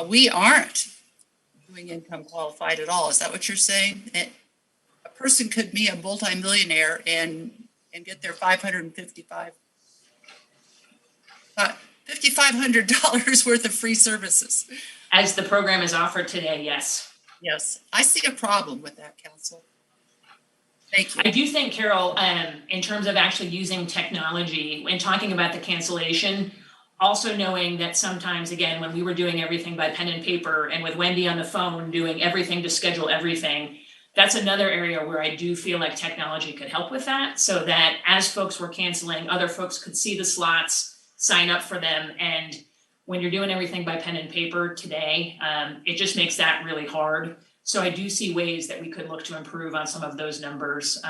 we aren't doing income qualified at all. Is that what you're saying? A person could be a multimillionaire and get their $500 worth of free services. As the program is offered today, yes. Yes, I see a problem with that, Council. Thank you. I do think, Carol, in terms of actually using technology and talking about the cancellation, also knowing that sometimes, again, when we were doing everything by pen and paper and with Wendy on the phone doing everything to schedule everything, that's another area where I do feel like technology could help with that, so that as folks were canceling, other folks could see the slots, sign up for them. And when you're doing everything by pen and paper today, it just makes that really hard. So I do see ways that we could look to improve on some of those numbers.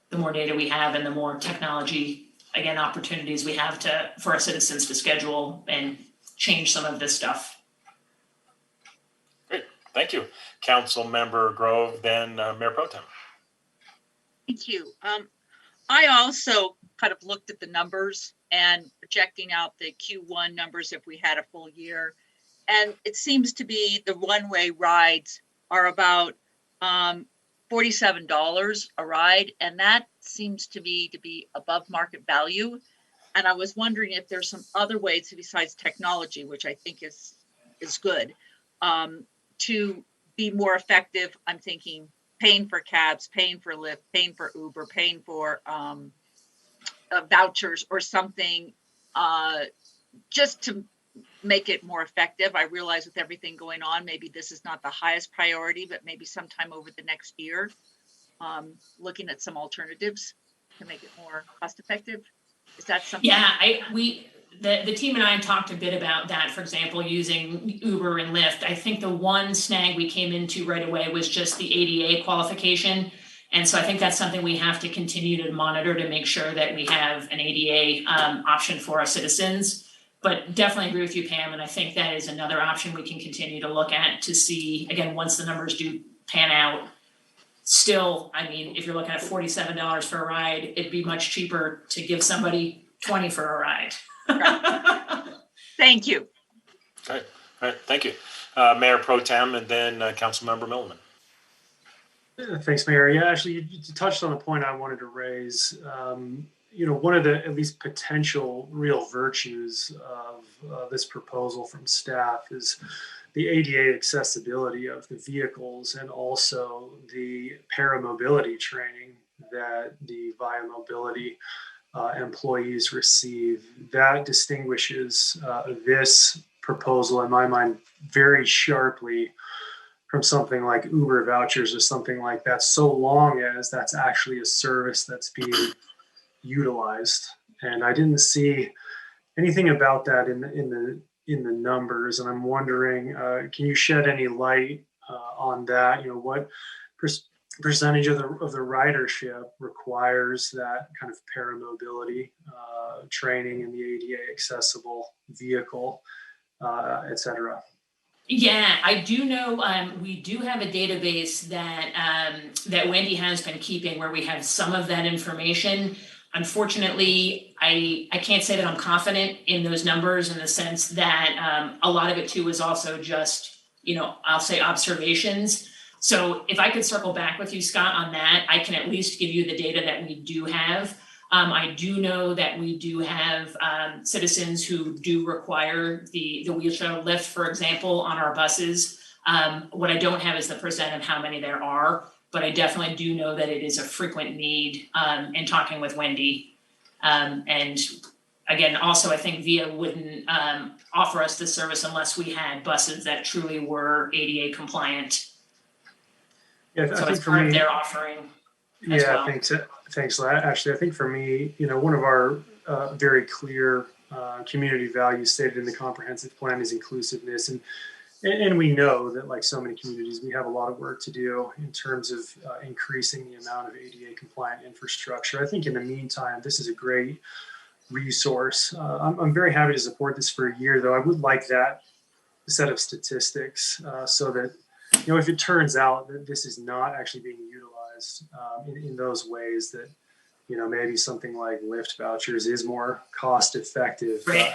The more data we have and the more technology, again, opportunities we have for our citizens to schedule and change some of this stuff. Great, thank you. Council Member Grove, then Mayor Pro Tem. Thank you. I also kind of looked at the numbers and projecting out the Q1 numbers if we had a full year. And it seems to be the one-way rides are about $47 a ride. And that seems to be above market value. And I was wondering if there's some other ways besides technology, which I think is good, to be more effective. I'm thinking paying for cabs, paying for Lyft, paying for Uber, paying for vouchers or something, just to make it more effective. I realize with everything going on, maybe this is not the highest priority, but maybe sometime over the next year, looking at some alternatives to make it more cost effective. Is that something? Yeah, the team and I talked a bit about that, for example, using Uber and Lyft. I think the one snag we came into right away was just the ADA qualification. And so I think that's something we have to continue to monitor to make sure that we have an ADA option for our citizens. But definitely agree with you, Pam. And I think that is another option we can continue to look at to see, again, once the numbers do pan out. Still, I mean, if you're looking at $47 for a ride, it'd be much cheaper to give somebody $20 for a ride. Thank you. Okay. All right. Thank you. Mayor Pro Tem and then Councilmember Milliman. Thanks, Mayor. Yeah, actually, you touched on the point I wanted to raise. One of the at least potential real virtues of this proposal from staff is the ADA accessibility of the vehicles and also the paramobility training that the Via Mobility employees receive. That distinguishes this proposal, in my mind, very sharply from something like Uber vouchers or something like that, so long as that's actually a service that's being utilized. And I didn't see anything about that in the numbers, and I'm wondering, can you shed any light on that? What percentage of the ridership requires that kind of paramobility training in the ADA accessible vehicle, et cetera? Yeah, I do know we do have a database that Wendy has been keeping where we have some of that information. Unfortunately, I can't say that I'm confident in those numbers in the sense that a lot of it too is also just, I'll say observations. So if I could circle back with you, Scott, on that, I can at least give you the data that we do have. I do know that we do have citizens who do require the wheelchair lift, for example, on our buses. What I don't have is the percent of how many there are, but I definitely do know that it is a frequent need in talking with Wendy. And again, also, I think VIA wouldn't offer us the service unless we had buses that truly were ADA compliant. Yeah, so it's part of their offering. Yeah, well. Thanks. Actually, I think for me, one of our very clear community values stated in the comprehensive plan is inclusiveness. And we know that, like so many communities, we have a lot of work to do in terms of increasing the amount of ADA compliant infrastructure. I think in the meantime, this is a great resource. I'm very happy to support this for a year, though. I would like that set of statistics so that, if it turns out that this is not actually being utilized in those ways, that, maybe something like Lyft vouchers is more cost effective. Right.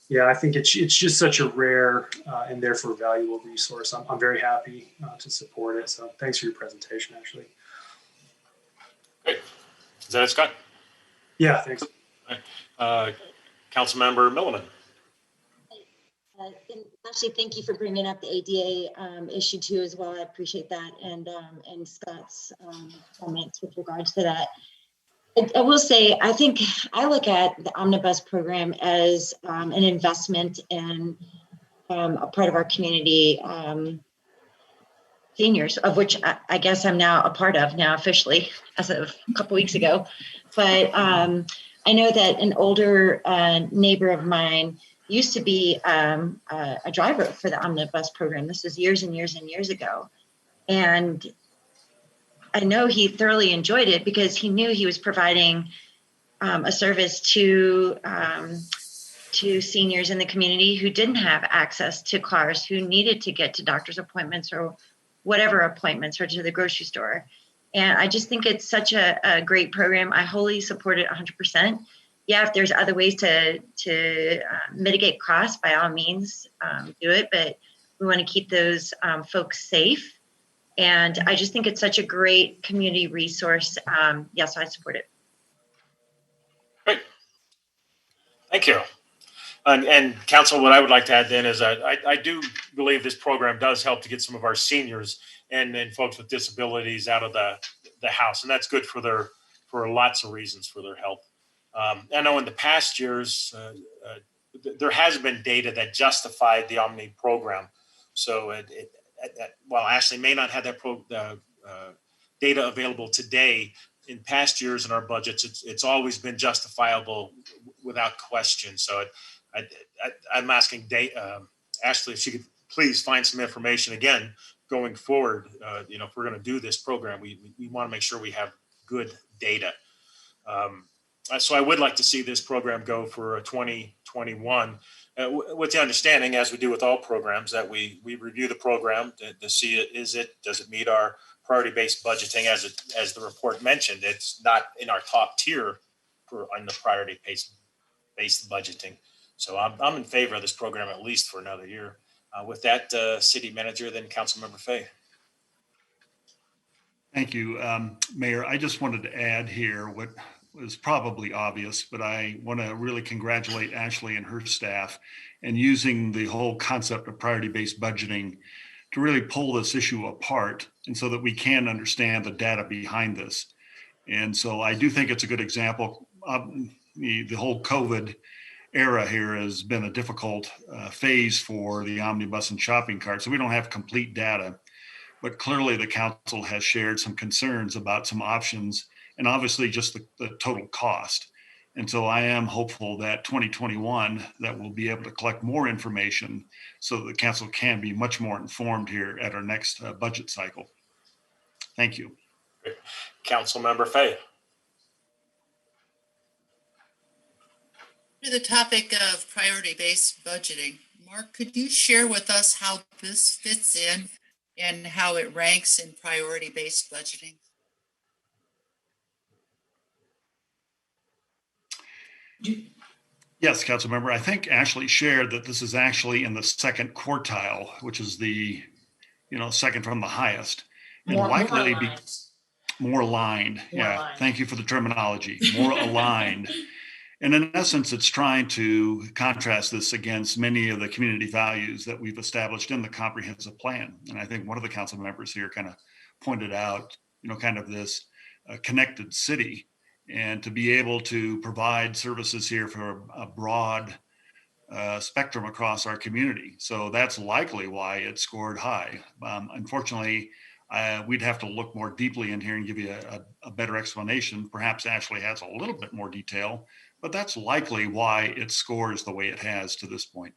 Yeah, I think it's just such a rare and therefore valuable resource. I'm very happy to support it. So thanks for your presentation, actually. Great. Is that it, Scott? Yeah, thanks. Councilmember Milliman. Actually, thank you for bringing up the ADA issue too as well. I appreciate that, and Scott's comments with regards to that. I will say, I think I look at the omnibus program as an investment in a part of our community, seniors, of which I guess I'm now a part of now officially as of a couple weeks ago. But I know that an older neighbor of mine used to be a driver for the omnibus program. This was years and years and years ago. And I know he thoroughly enjoyed it because he knew he was providing a service to seniors in the community who didn't have access to cars, who needed to get to doctor's appointments or whatever appointments or to the grocery store. And I just think it's such a great program. I wholly support it 100%. Yeah, if there's other ways to mitigate costs, by all means, do it. But we want to keep those folks safe. And I just think it's such a great community resource. Yes, I support it. Great. Thank you. And Council, what I would like to add then is I do believe this program does help to get some of our seniors and folks with disabilities out of the house. And that's good for lots of reasons for their health. I know in the past years, there has been data that justified the Omni program. So while Ashley may not have that data available today, in past years in our budgets, it's always been justifiable without question. So I'm asking Ashley if she could please find some information again going forward, if we're going to do this program, we want to make sure we have good data. So I would like to see this program go for 2021 with the understanding, as we do with all programs, that we review the program to see does it meet our priority-based budgeting, as the report mentioned. It's not in our top tier on the priority-based budgeting. So I'm in favor of this program at least for another year. With that, City Manager, then Councilmember Fay. Thank you, Mayor. I just wanted to add here what was probably obvious, but I want to really congratulate Ashley and her staff and using the whole concept of priority-based budgeting to really pull this issue apart, and so that we can understand the data behind this. And so I do think it's a good example. The whole COVID era here has been a difficult phase for the omnibus and shopping cart, so we don't have complete data. But clearly the council has shared some concerns about some options, and obviously just the total cost. And so I am hopeful that 2021, that we'll be able to collect more information so that the council can be much more informed here at our next budget cycle. Thank you. Councilmember Fay. To the topic of priority-based budgeting, Mark, could you share with us how this fits in and how it ranks in priority-based budgeting? Yes, Councilmember. I think Ashley shared that this is actually in the second quartile, which is the second from the highest, and likely be more aligned. Yeah, thank you for the terminology. More aligned. And in essence, it's trying to contrast this against many of the community values that we've established in the comprehensive plan. And I think one of the council members here kind of pointed out, kind of this connected city, and to be able to provide services here for a broad spectrum across our community. So that's likely why it scored high. Unfortunately, we'd have to look more deeply in here and give you a better explanation. Perhaps Ashley has a little bit more detail, but that's likely why it scores the way it has to this point.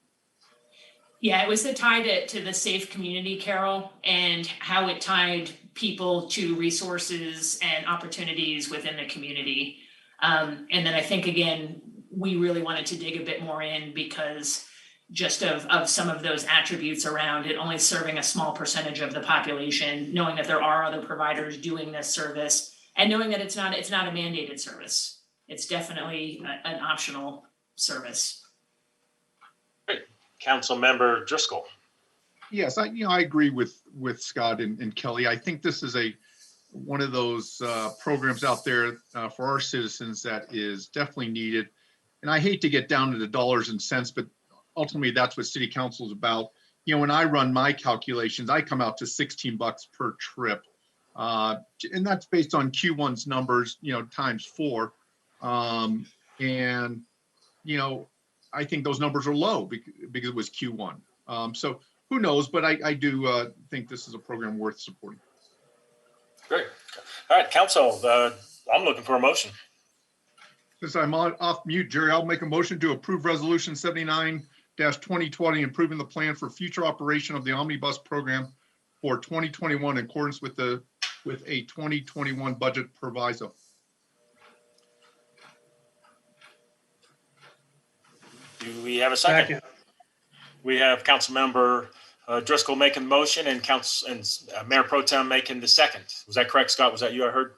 Yeah, it was the tie to the safe community, Carol, and how it tied people to resources and opportunities within the community. And then I think, again, we really wanted to dig a bit more in because just of some of those attributes around it only serving a small percentage of the population, knowing that there are other providers doing this service, and knowing that it's not a mandated service. It's definitely an optional service. Great. Councilmember Driscoll. Yes, I agree with Scott and Kelly. I think this is one of those programs out there for our citizens that is definitely needed. And I hate to get down to the dollars and cents, but ultimately that's what City Council is about. When I run my calculations, I come out to $16 per trip, and that's based on Q1's numbers, times 4. And I think those numbers are low because it was Q1. So who knows, but I do think this is a program worth supporting. Great. All right, Council, I'm looking for a motion. Since I'm off mute, Jerry, I'll make a motion to approve Resolution 79-2020, improving the plan for future operation of the Omnibus program for 2021 in accordance with a 2021 budget proviso. Do we have a second? We have Councilmember Driscoll making the motion and Mayor Pro Tem making the second. Was that correct, Scott? Was that you I heard?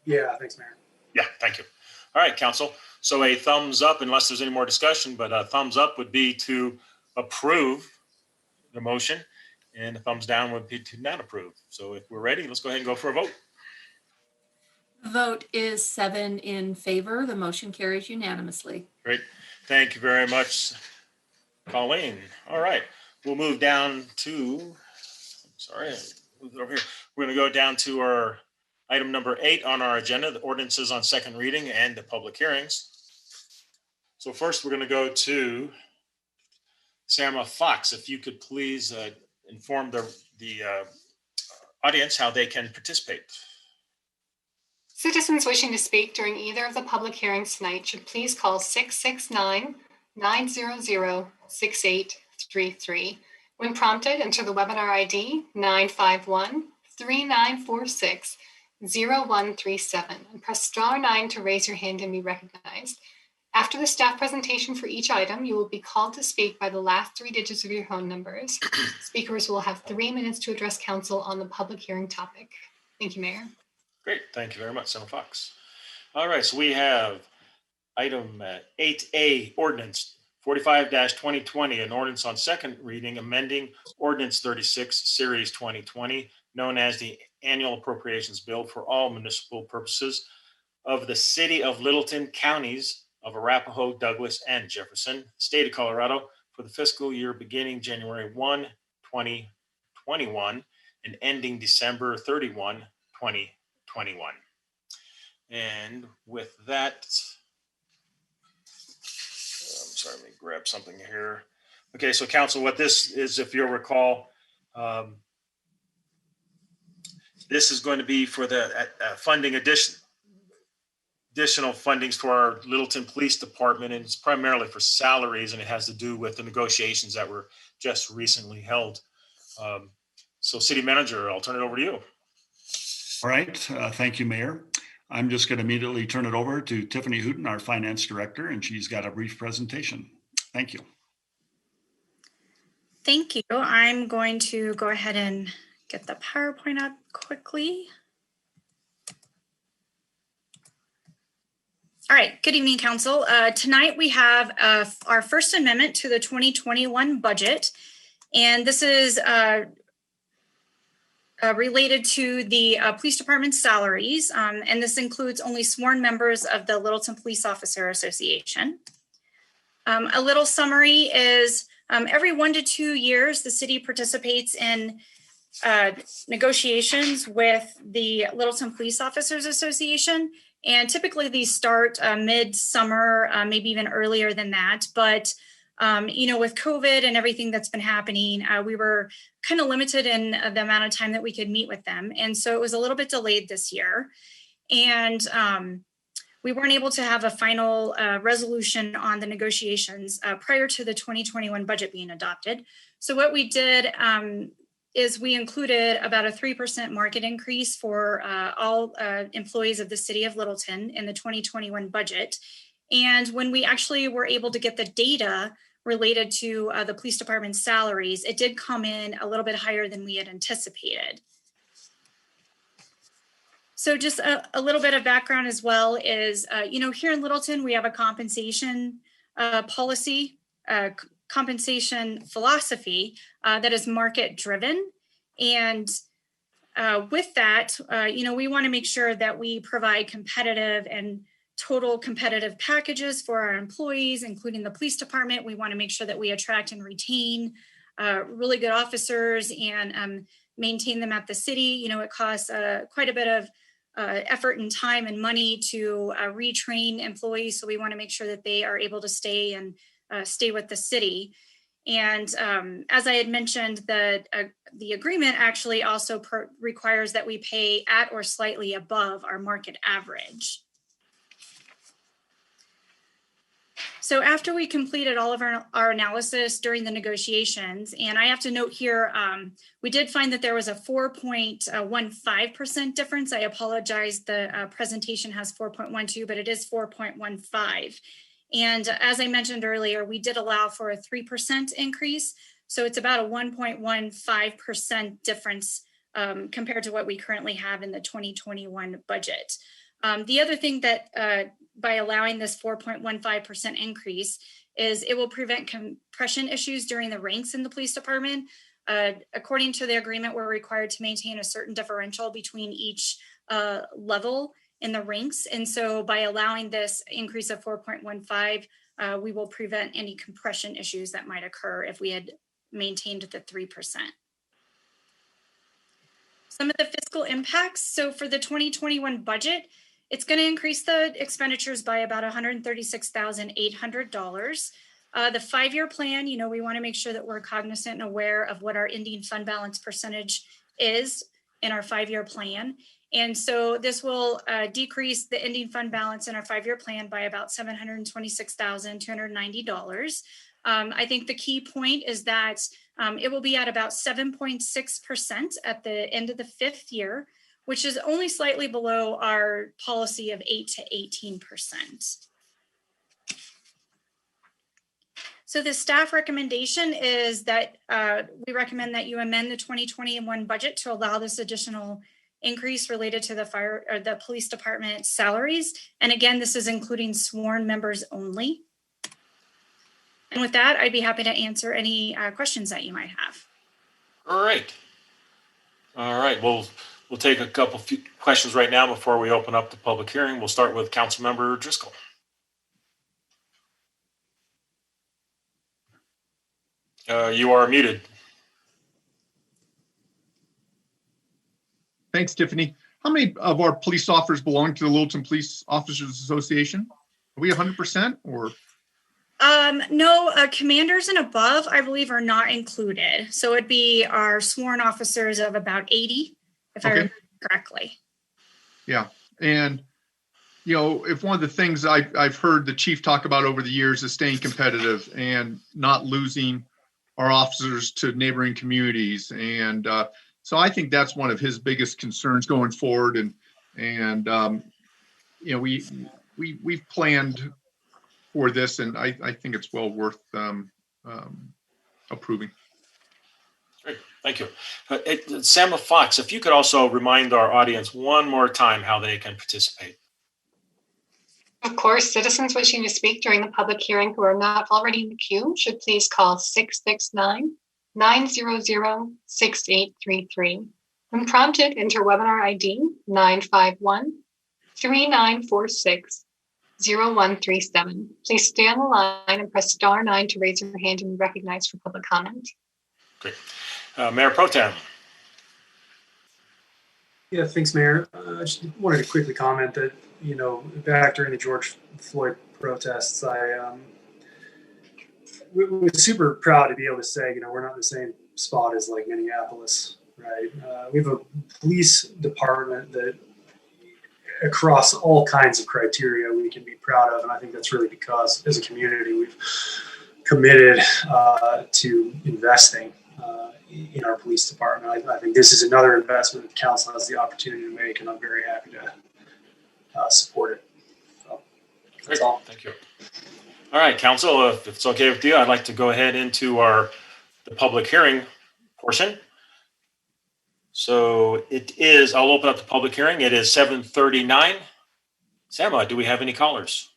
Yeah, thanks, Mayor. Yeah, thank you. All right, Council. So a thumbs up, unless there's any more discussion, but a thumbs up would be to approve the motion, and a thumbs down would be to not approve. So if we're ready, let's go ahead and go for a vote. The vote is 7 in favor. The motion carries unanimously. Great. Thank you very much, Colleen. All right. We'll move down to, move it over here. We're going to go down to our item number 8 on our agenda, the ordinances on second reading and the public hearings. So first, we're going to go to Sarah Fox. If you could please inform the audience how they can participate. Citizens wishing to speak during either of the public hearings tonight should please call 669-900-6833. When prompted, enter the webinar ID 951-3946-0137 and press star 9 to raise your hand and be recognized. After the staff presentation for each item, you will be called to speak by the last 3 digits of your phone numbers. Speakers will have 3 minutes to address council on the public hearing topic. Thank you, Mayor. Great. Thank you very much, Senator Fox. All right. So we have item 8A, ordinance 45-2020, an ordinance on second reading, amending ordinance 36, series 2020, known as the annual appropriations bill for all municipal purposes of the city of Littleton, counties of Arapahoe, Douglas, and Jefferson, state of Colorado, for the fiscal year beginning January 1, 2021, and ending December 31, 2021. And with that, I'm sorry, let me grab something here. Okay, so council, what this is, if you'll recall, this is going to be for the funding additional fundings for our Littleton Police Department, and it's primarily for salaries, and it has to do with the negotiations that were just recently held. So City Manager, I'll turn it over to you. All right, thank you, Mayor. I'm just going to immediately turn it over to Tiffany Hooten, our Finance Director, and she's got a brief presentation. Thank you. Thank you. I'm going to go ahead and get the PowerPoint up quickly. All right, good evening, Council. Tonight we have our first amendment to the 2021 budget, and this is related to the police department salaries, and this includes only sworn members of the Littleton Police Officer Association. A little summary is every 1 to 2 years, the city participates in negotiations with the Littleton Police Officers Association. And typically these start mid-summer, maybe even earlier than that. But, you know, with COVID and everything that's been happening, we were kind of limited in the amount of time that we could meet with them. And so it was a little bit delayed this year. And we weren't able to have a final resolution on the negotiations prior to the 2021 budget being adopted. So what we did is we included about a 3% market increase for all employees of the city of Littleton in the 2021 budget. And when we actually were able to get the data related to the police department's salaries, it did come in a little bit higher than we had anticipated. So just a little bit of background as well is, you know, here in Littleton, we have a compensation policy, compensation philosophy that is market driven. And with that, you know, we want to make sure that we provide competitive and total competitive packages for our employees, including the police department. We want to make sure that we attract and retain really good officers and maintain them at the city. You know, it costs quite a bit of effort and time and money to retrain employees. So we want to make sure that they are able to stay and stay with the city. And as I had mentioned, the agreement actually also requires that we pay at or slightly above our market average. So after we completed all of our analysis during the negotiations, and I have to note here, we did find that there was a 4.15% difference. I apologize, the presentation has 4.12, but it is 4.15. And as I mentioned earlier, we did allow for a 3% increase. So it's about a 1.15% difference compared to what we currently have in the 2021 budget. The other thing that by allowing this 4.15% increase is it will prevent compression issues during the ranks in the police department. According to the agreement, we're required to maintain a certain differential between each level in the ranks. And so by allowing this increase of 4.15, we will prevent any compression issues that might occur if we had maintained the 3%. Some of the fiscal impacts. So for the 2021 budget, it's going to increase the expenditures by about $136,800. The 5-year plan, you know, we want to make sure that we're cognizant and aware of what our ending fund balance percentage is in our 5-year plan. And so this will decrease the ending fund balance in our 5-year plan by about $726,290. I think the key point is that It will be at about 7.6% at the end of the 5th year, which is only slightly below our policy of 8 to 18%. So the staff recommendation is that we recommend that you amend the 2021 budget to allow this additional increase related to the fire or the police department salaries. And again, this is including sworn members only. And with that, I'd be happy to answer any questions that you might have. All right. All right. We'll take a few questions right now before we open up the public hearing. We'll start with Councilmember Driscoll. You are muted. Thanks, Tiffany. How many of our police officers belong to the Littleton Police Officers Association? Are we 100% or? No, commanders and above, I believe, are not included. So it'd be our sworn officers of about 80, if I remember correctly. Yeah. And, you know, if one of the things I've heard the chief talk about over the years is staying competitive and not losing our officers to neighboring communities. And so I think that's one of his biggest concerns going forward. And you know, we've planned for this, and I think it's well worth approving. Great, thank you. Sam Fox, if you could also remind our audience one more time how they can participate. Of course, citizens wishing to speak during the public hearing who are not already in the queue should please call 669-900-6833. When prompted, enter webinar ID 951-3946-0137. Please stay on the line and press *9 to raise your hand and be recognized for public comment. Great. Mayor Pro Tem. Yeah, thanks, Mayor. I just wanted to quickly comment that, you know, back during the George Floyd protests, I was super proud to be able to say, you know, we're not in the same spot as like Minneapolis, right? We have a police department that across all kinds of criteria we can be proud of. And I think that's really because as a community, we've committed to investing in our police department. I think this is another investment that council has the opportunity to make, and I'm very happy to support it. So, that's all. Thank you. All right, council, if it's okay with you, I'd like to go ahead into the public hearing portion. So I'll open up the public hearing. It is 7:39. Sama, do we have any callers?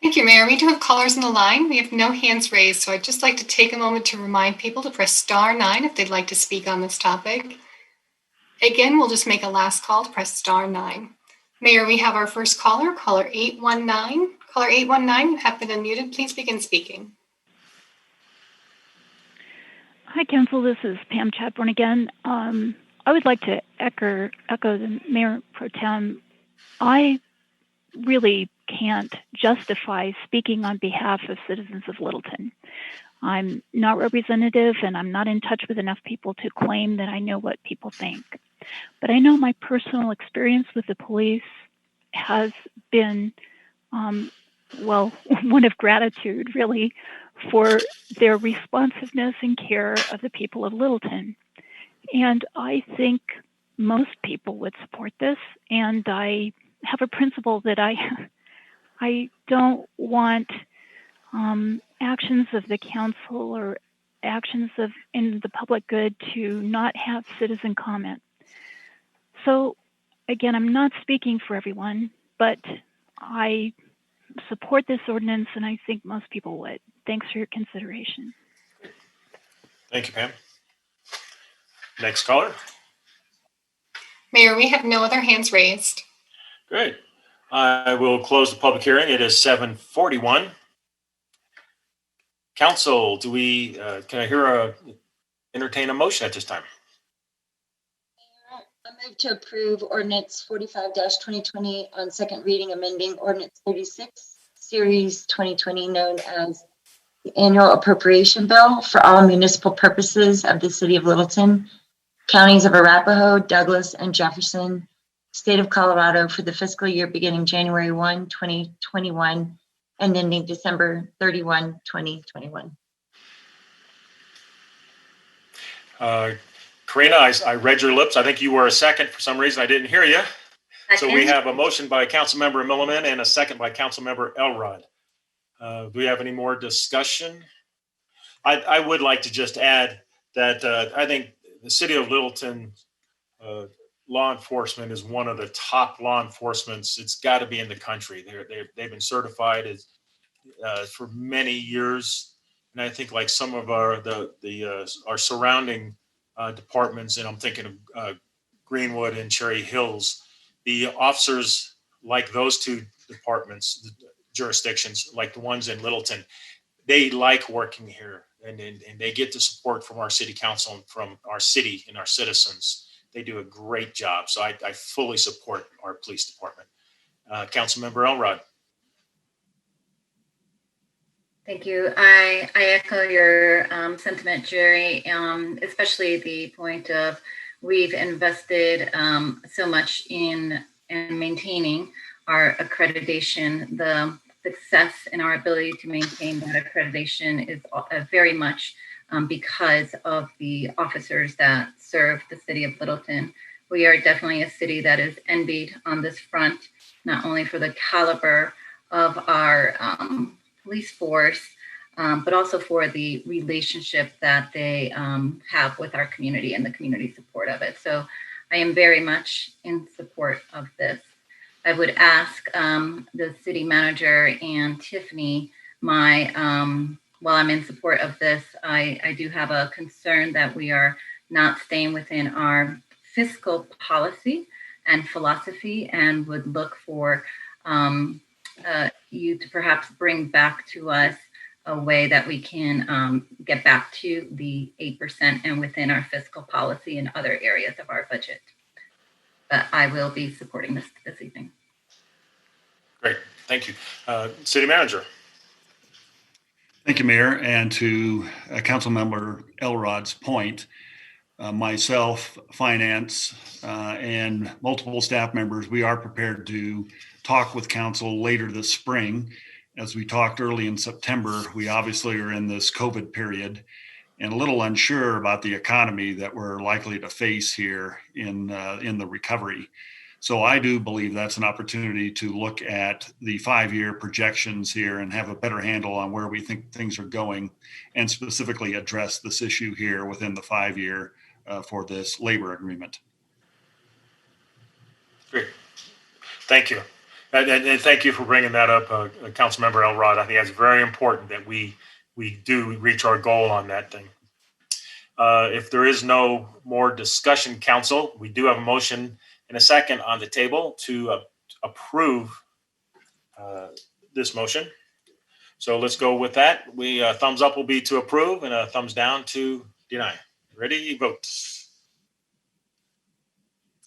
Thank you, Mayor. We do have callers on the line. We have no hands raised, so I'd just like to take a moment to remind people to press *9 if they'd like to speak on this topic. Again, we'll just make a last call to press *9. Mayor, we have our first caller, caller 819. Caller 819, you have been unmuted. Please begin speaking. Hi, Council. This is Pam Chadbourne again. I would like to echo the Mayor Pro Tem. I really can't justify speaking on behalf of citizens of Littleton. I'm not representative, and I'm not in touch with enough people to claim that I know what people think. But I know my personal experience with the police has been, one of gratitude, really, for their responsiveness and care of the people of Littleton. And I think most people would support this, and I have a principle that I don't want actions of the council or actions in the public good to not have citizen comment. So again, I'm not speaking for everyone, but I support this ordinance, and I think most people would. Thanks for your consideration. Thank you, Pam. Next caller. Mayor, we have no other hands raised. Great. I will close the public hearing. It is 7:41. Council, can I entertain a motion at this time? I move to approve ordinance 45-2020 on second reading, amending ordinance 36, series 2020, known as the annual appropriation bill for all municipal purposes of the city of Littleton, counties of Arapahoe, Douglas, and Jefferson, state of Colorado, for the fiscal year beginning January 1, 2021 and ending December 31, 2021. Karina, I read your lips. I think you were a second. For some reason, I didn't hear you. So we have a motion by Councilmember Milliman and a second by Councilmember Elrod. Do we have any more discussion? I would like to just add that I think the city of Littleton law enforcement is one of the top law enforcements. It's got to be in the country. They've been certified as for many years, and I think like some of our surrounding departments, and I'm thinking of Greenwood and Cherry Hills, the officers like those two departments, jurisdictions like the ones in Littleton, they like working here, and they get the support from our city council and from our city and our citizens. They do a great job. So I fully support our police department. Councilmember Elrod. Thank you. I echo your sentiment, Jerry, especially the point of we've invested so much in maintaining our accreditation. The success in our ability to maintain that accreditation is very much because of the officers that serve the city of Littleton. We are definitely a city that is envied on this front, not only for the caliber of our police force, but also for the relationship that they have with our community and the community support of it. So I am very much in support of this. I would ask the city manager and Tiffany, while I'm in support of this, I do have a concern that we are not staying within our fiscal policy and philosophy, and would look for you to perhaps bring back to us a way that we can get back to the 8% and within our fiscal policy in other areas of our budget. But I will be supporting this evening. Great, thank you. City Manager. Thank you, Mayor. And to Councilmember Elrod's point, myself, finance, and multiple staff members, we are prepared to talk with council later this spring. As we talked early in September, we obviously are in this COVID period and a little unsure about the economy that we're likely to face here in the recovery. So I do believe that's an opportunity to look at the 5-year projections here and have a better handle on where we think things are going, and specifically address this issue here within the 5-year for this labor agreement. Great, thank you. And thank you for bringing that up, Councilmember Elrod. I think that's very important that we do reach our goal on that thing. If there is no more discussion, council, we do have a motion and a second on the table to approve this motion. So let's go with that. Thumbs up will be to approve, and a thumbs down to deny. Ready? Vote.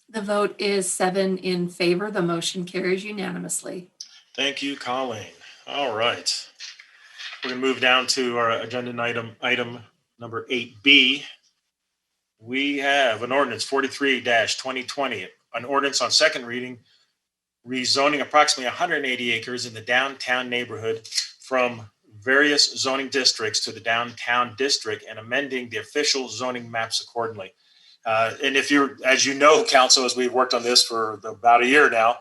The vote is 7 in favor. The motion carries unanimously. Thank you, Colleen. All right. We're going to move down to our agenda item number 8B. We have an ordinance 43-2020, an ordinance on second reading, rezoning approximately 180 acres in the downtown neighborhood from various zoning districts to the downtown district and amending the official zoning maps accordingly. And if you're, as you know, council, as we've worked on this for about a year now,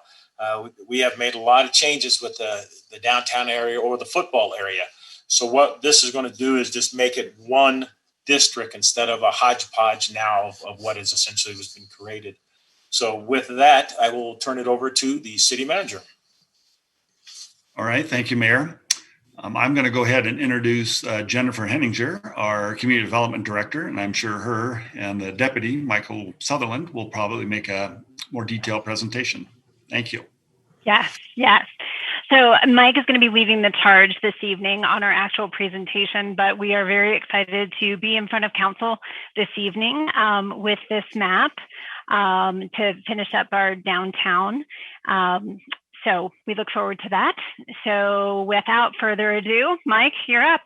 we have made a lot of changes with the downtown area or the football area. So what this is going to do is just make it one district instead of a hodgepodge now of what is essentially was been created. So with that, I will turn it over to the city manager. All right, thank you, Mayor. I'm going to go ahead and introduce Jennifer Henninger, our Community Development Director, and I'm sure her and the Deputy, Michael Sutherland, will probably make a more detailed presentation. Thank you. Yes. So Mike is going to be leading the charge this evening on our actual presentation, but we are very excited to be in front of council this evening with this map to finish up our downtown. So we look forward to that. So without further ado, Mike, you're up.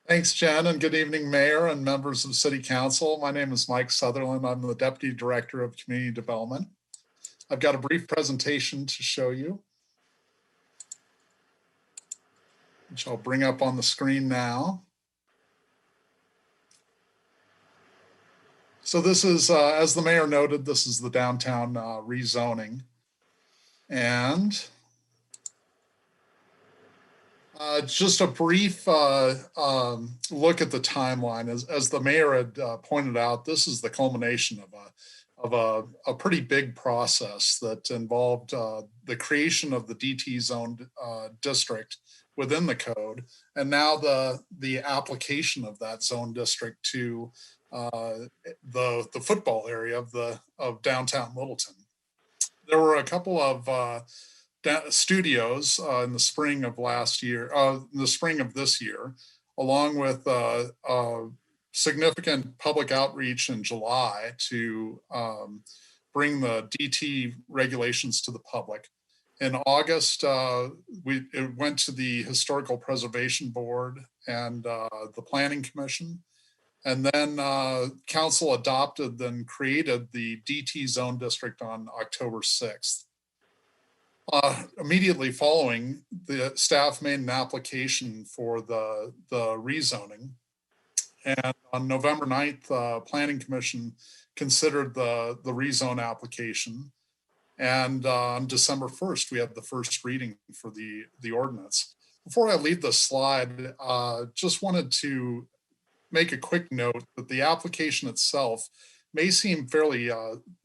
Thanks, Jen, and good evening, Mayor and members of City Council. My name is Mike Sutherland. I'm the Deputy Director of Community Development. I've got a brief presentation to show you, which I'll bring up on the screen now. So this is, as the mayor noted, this is the downtown rezoning. And just a brief look at the timeline. As the mayor had pointed out, this is the culmination of a pretty big process that involved the creation of the DT zone district within the code, and now the application of that zone district to the football area of downtown Littleton. There were a couple of studios in the spring of last year, in the spring of this year, along with significant public outreach in July to bring the DT regulations to the public. In August, it went to the Historical Preservation Board and the Planning Commission. And then council adopted and created the DT zone district on October 6th. Immediately following, the staff made an application for the rezoning. And on November 9th, Planning Commission considered the rezone application. And on December 1st, we had the first reading for the ordinance. Before I leave this slide, just wanted to make a quick note that the application itself may seem fairly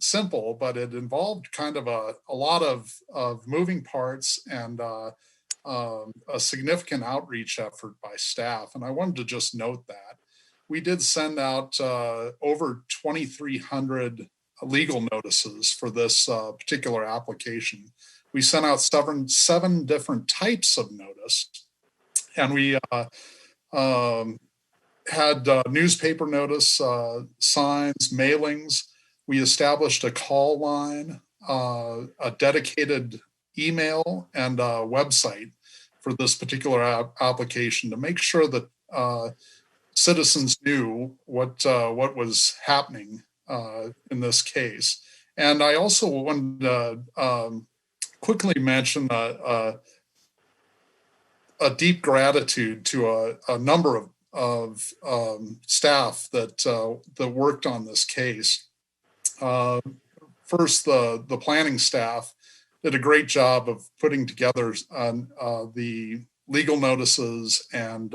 simple, but it involved kind of a lot of moving parts and a significant outreach effort by staff. And I wanted to just note that. We did send out over 2,300 legal notices for this particular application. We sent out seven different types of notice, and we had newspaper notice, signs, mailings. We established a call line, a dedicated email, and a website for this particular application to make sure that citizens knew what was happening in this case. And I also wanted to quickly mention a deep gratitude to a number of staff that worked on this case. First, the planning staff did a great job of putting together the legal notices and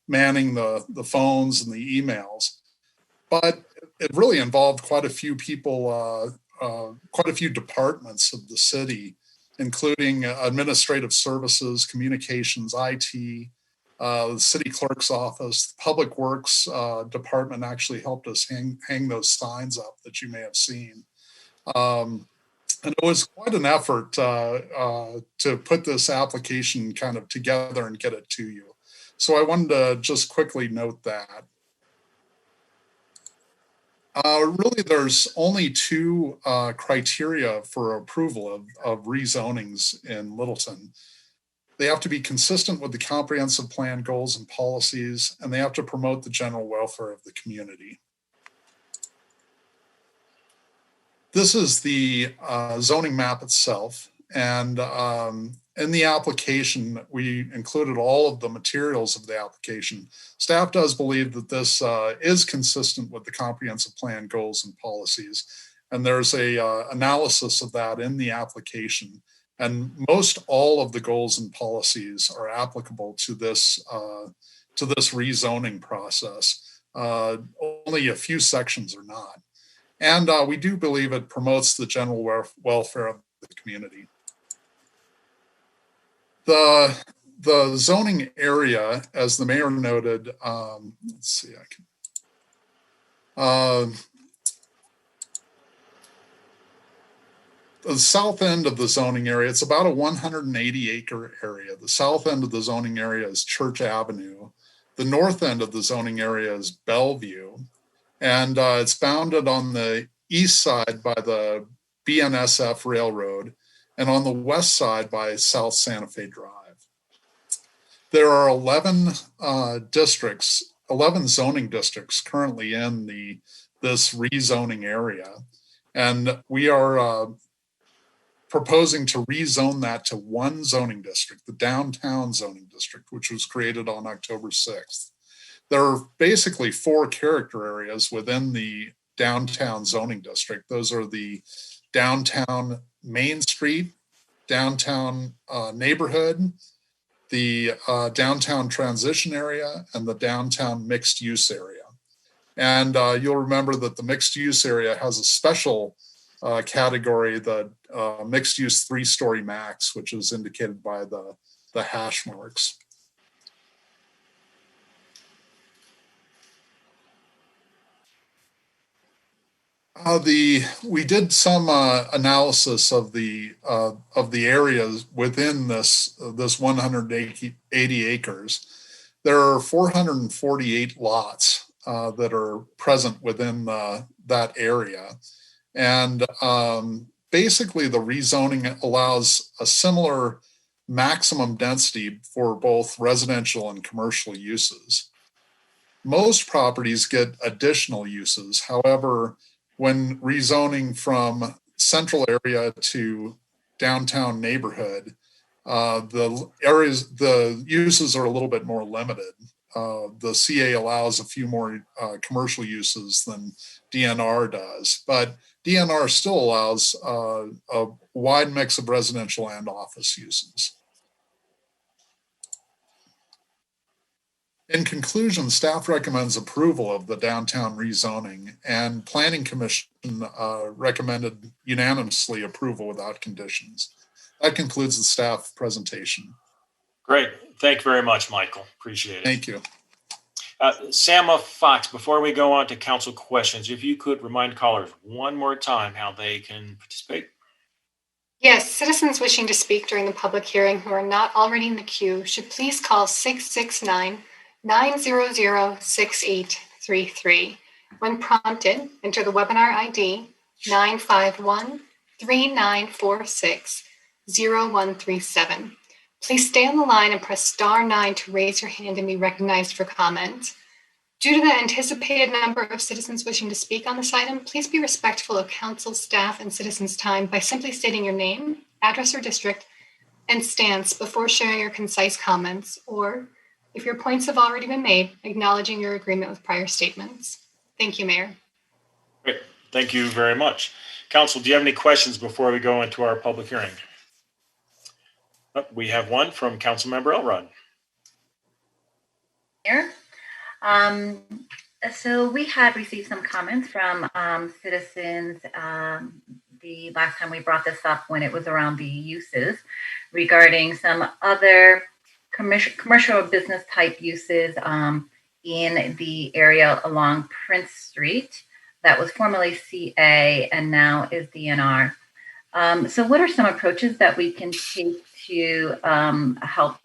manning the phones and the emails. But it really involved quite a few people, quite a few departments of the city, including administrative services, communications, IT, the city clerk's office, the public works department actually helped us hang those signs up that you may have seen. And it was quite an effort to put this application kind of together and get it to you. So I wanted to just quickly note that. Really, there's only two criteria for approval of rezonings in Littleton. They have to be consistent with the comprehensive plan goals and policies, and they have to promote the general welfare of the community. This is the zoning map itself, and in the application, we included all of the materials of the application. Staff does believe that this is consistent with the comprehensive plan goals and policies, and there's a analysis of that in the application. And most all of the goals and policies are applicable to this rezoning process. Only a few sections are not. And we do believe it promotes the general welfare of the community. The zoning area, as the mayor noted, let's see, the south end of the zoning area, it's about a 180-acre area. The south end of the zoning area is Church Avenue. The north end of the zoning area is Bellevue. And it's bounded on the east side by the BNSF Railroad and on the west side by South Santa Fe Drive. There are 11 zoning districts currently in this rezoning area. And we are proposing to rezone that to one zoning district, the downtown zoning district, which was created on October 6th. There are basically four character areas within the downtown zoning district. Those are the downtown Main Street, downtown neighborhood, the downtown transition area, and the downtown mixed use area. And you'll remember that the mixed use area has a special category, the mixed use 3-story max, which is indicated by the hash marks. We did some analysis of the areas within this 180 acres. There are 448 lots that are present within that area, and basically the rezoning allows a similar maximum density for both residential and commercial uses. Most properties get additional uses. However, when rezoning from central area to downtown neighborhood, the uses are a little bit more limited. The CA allows a few more commercial uses than DNR does, but DNR still allows a wide mix of residential and office uses. In conclusion, staff recommends approval of the downtown rezoning, and Planning Commission recommended unanimously approval without conditions. That concludes the staff presentation. Great. Thank you very much, Michael. Appreciate it. Thank you. Sama Fox, before we go on to council questions, if you could remind callers one more time how they can participate. Yes, citizens wishing to speak during the public hearing who are not already in the queue should please call 669-900-6833. When prompted, enter the webinar ID 951-3946-0137. Please stay on the line and press star 9 to raise your hand and be recognized for comment. Due to the anticipated number of citizens wishing to speak on this item, please be respectful of council, staff, and citizens' time by simply stating your name, address or district, and stance before sharing your concise comments, or, if your points have already been made, acknowledging your agreement with prior statements. Thank you, Mayor. Great. Thank you very much. Council, do you have any questions before we go into our public hearing? We have one from Councilmember Elrod. Here. So we had received some comments from citizens the last time we brought this up when it was around the uses regarding some other commercial business type uses in the area along Prince Street that was formerly CA and now is DNR. So what are some approaches that we can take to help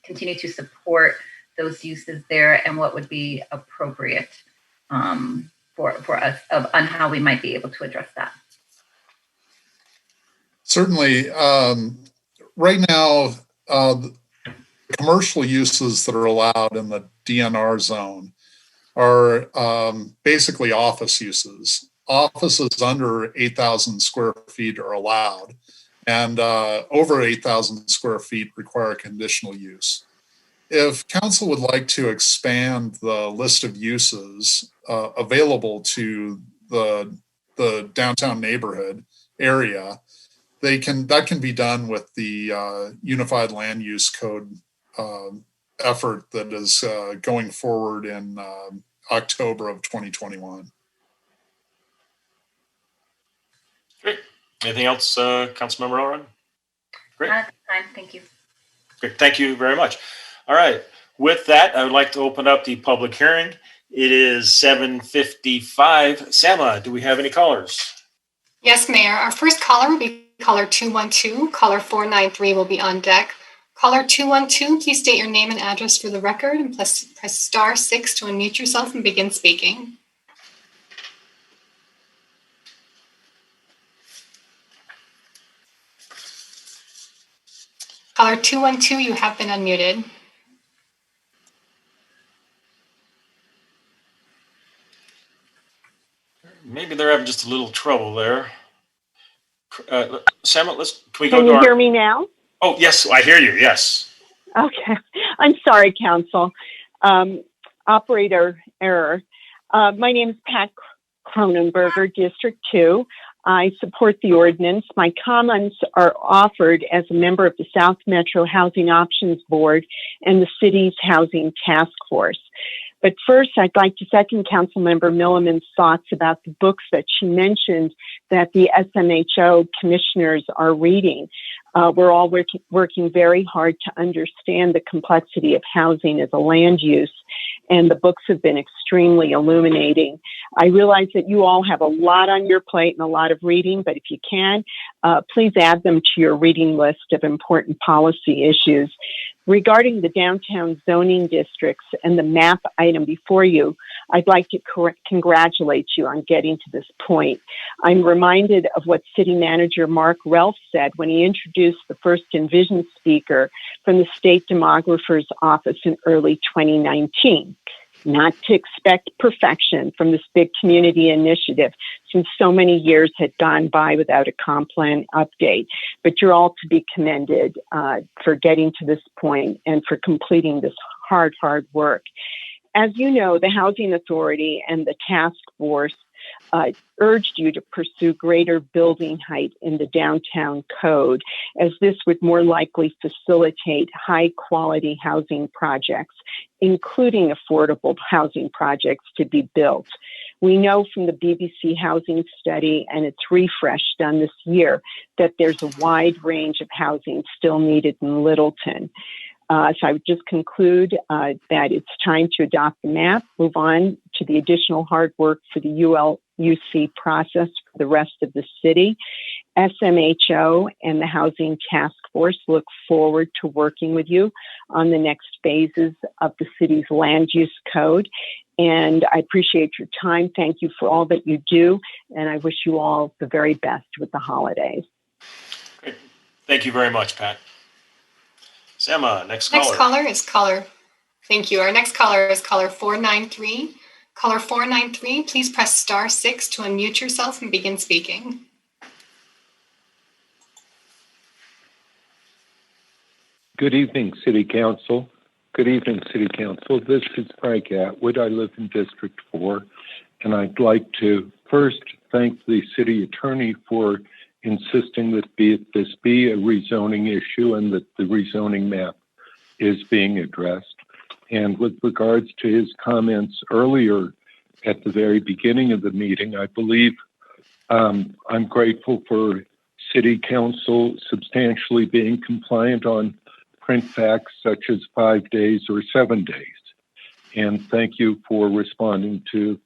continue to support those uses there, and what would be appropriate for us on how we might be able to address that? Certainly. Right now, commercial uses that are allowed in the DNR zone are basically office uses. Offices under 8,000 square feet are allowed, and over 8,000 square feet require conditional use. If council would like to expand the list of uses available to the downtown neighborhood area, that can be done with the Unified Land Use Code effort that is going forward in October of 2021. Great. Anything else, Councilmember Elrod? Great. Fine, thank you. Great. Thank you very much. All right. With that, I would like to open up the public hearing. It is 7:55. Sama, do we have any callers? Yes, Mayor. Our first caller will be caller 212. Caller 493 will be on deck. Caller 212, please state your name and address for the record and press star 6 to unmute yourself and begin speaking. Caller 212, you have been unmuted. Maybe they're having just a little trouble there. Sam, can we go Can to you hear me now? Oh, yes, I hear you. Yes. Okay. I'm sorry, Council. Operator error. My name is Pat Cronenberger, District 2. I support the ordinance. My comments are offered as a member of the South Metro Housing Options Board and the city's Housing Task Force. But first, I'd like to second Councilmember Milliman's thoughts about the books that she mentioned that the SMHO commissioners are reading. We're all working very hard to understand the complexity of housing as a land use, and the books have been extremely illuminating. I realize that you all have a lot on your plate and a lot of reading, but if you can, please add them to your reading list of important policy issues. Regarding the downtown zoning districts and the map item before you, I'd like to congratulate you on getting to this point. I'm reminded of what City Manager Mark Relf said when he introduced the first Envision speaker from the State Demographer's Office in early 2019. Not to expect perfection from this big community initiative, since so many years had gone by without a comp plan update. But you're all to be commended for getting to this point and for completing this hard work. As you know, the Housing Authority and the task force urged you to pursue greater building height in the downtown code, as this would more likely facilitate high quality housing projects, including affordable housing projects to be built. We know from the BBC housing study and its refresh done this year that there's a wide range of housing still needed in Littleton. So I would just conclude that it's time to adopt the map, move on to the additional hard work for the ULUC process for the rest of the city. SMHO and the Housing Task Force look forward to working with you on the next phases of the city's land use code. And I appreciate your time. Thank you for all that you do. And I wish you all the very best with the holidays. Great. Thank you very much, Pat. Sama, next caller. Next caller is caller. Thank you. Our next caller is caller 493. Caller 493, please press *6 to unmute yourself and begin speaking. Good evening, City Council. Good evening, City Council. This is Frank Atwood. I live in District 4, and I'd like to first thank the City Attorney for insisting that this be a rezoning issue and that the rezoning map is being addressed. And with regards to his comments earlier at the very beginning of the meeting, I believe I'm grateful for City Council substantially being compliant on print facts such as 5 days or 7 days. And thank you for responding to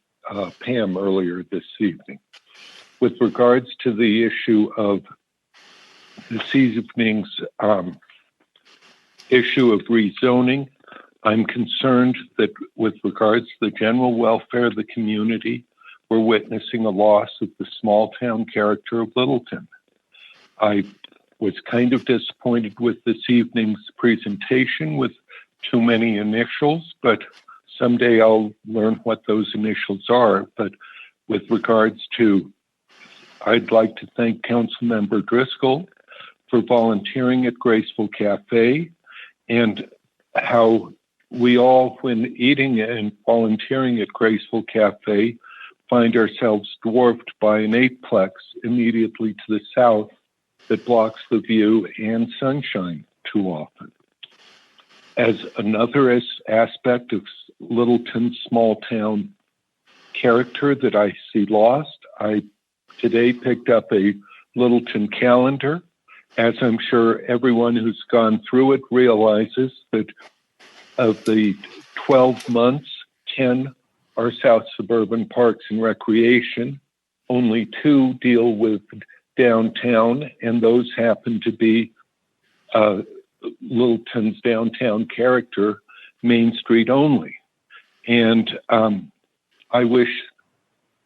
Pam earlier this evening. With regards to the issue of this evening's issue of rezoning, I'm concerned that with regards to the general welfare of the community, we're witnessing a loss of the small town character of Littleton. I was kind of disappointed with this evening's presentation with too many initials, but someday I'll learn what those initials are. But with regards to, I'd like to thank Councilmember Driscoll for volunteering at Graceful Cafe, and how we all, when eating and volunteering at Graceful Cafe, find ourselves dwarfed by an eightplex immediately to the south that blocks the view and sunshine too often. As another aspect of Littleton's small town character that I see lost, I today picked up a Littleton calendar. As I'm sure everyone who's gone through it realizes, that of the 12 months, 10 are South Suburban Parks and Recreation. Only 2 deal with downtown, and those happen to be Littleton's downtown character, Main Street only. And I wish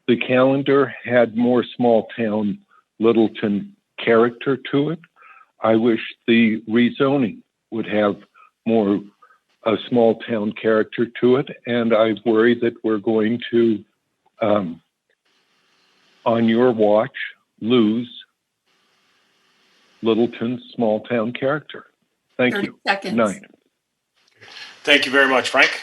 the calendar had more small town Littleton character to it. I wish the rezoning would have more a small town character to it. And I worry that we're going to, on your watch, lose Littleton's small town character. Thank you. Good night. Thank you very much, Frank.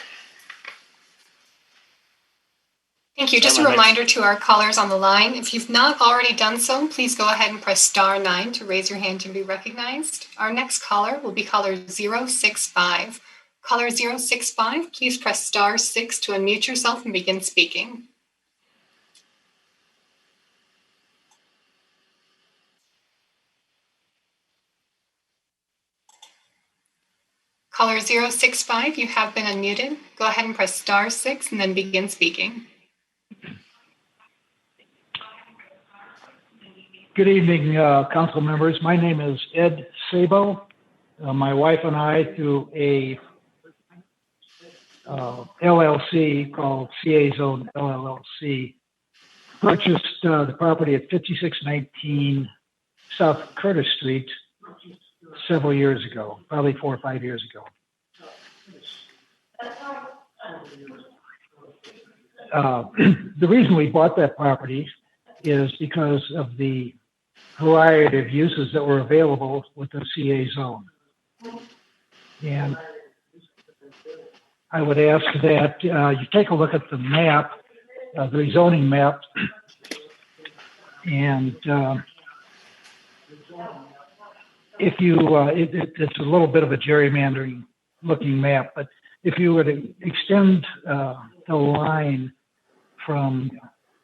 Thank you. Just a reminder to our callers on the line, if you've not already done so, please go ahead and press *9 to raise your hand and be recognized. Our next caller will be caller 065. Caller 065, please press *6 to unmute yourself and begin speaking. Caller 065, you have been unmuted. Go ahead and press *6 and then begin speaking. Good evening, council members. My name is Ed Sabo. My wife and I, through a LLC called CA Zone LLC, purchased the property at 5619 South Curtis Street several years ago, probably 4 or 5 years ago. The reason we bought that property is because of the variety of uses that were available with the CA zone. And I would ask that you take a look at the map, the rezoning map, and if you, it's a little bit of a gerrymandering looking map, but if you were to extend the line from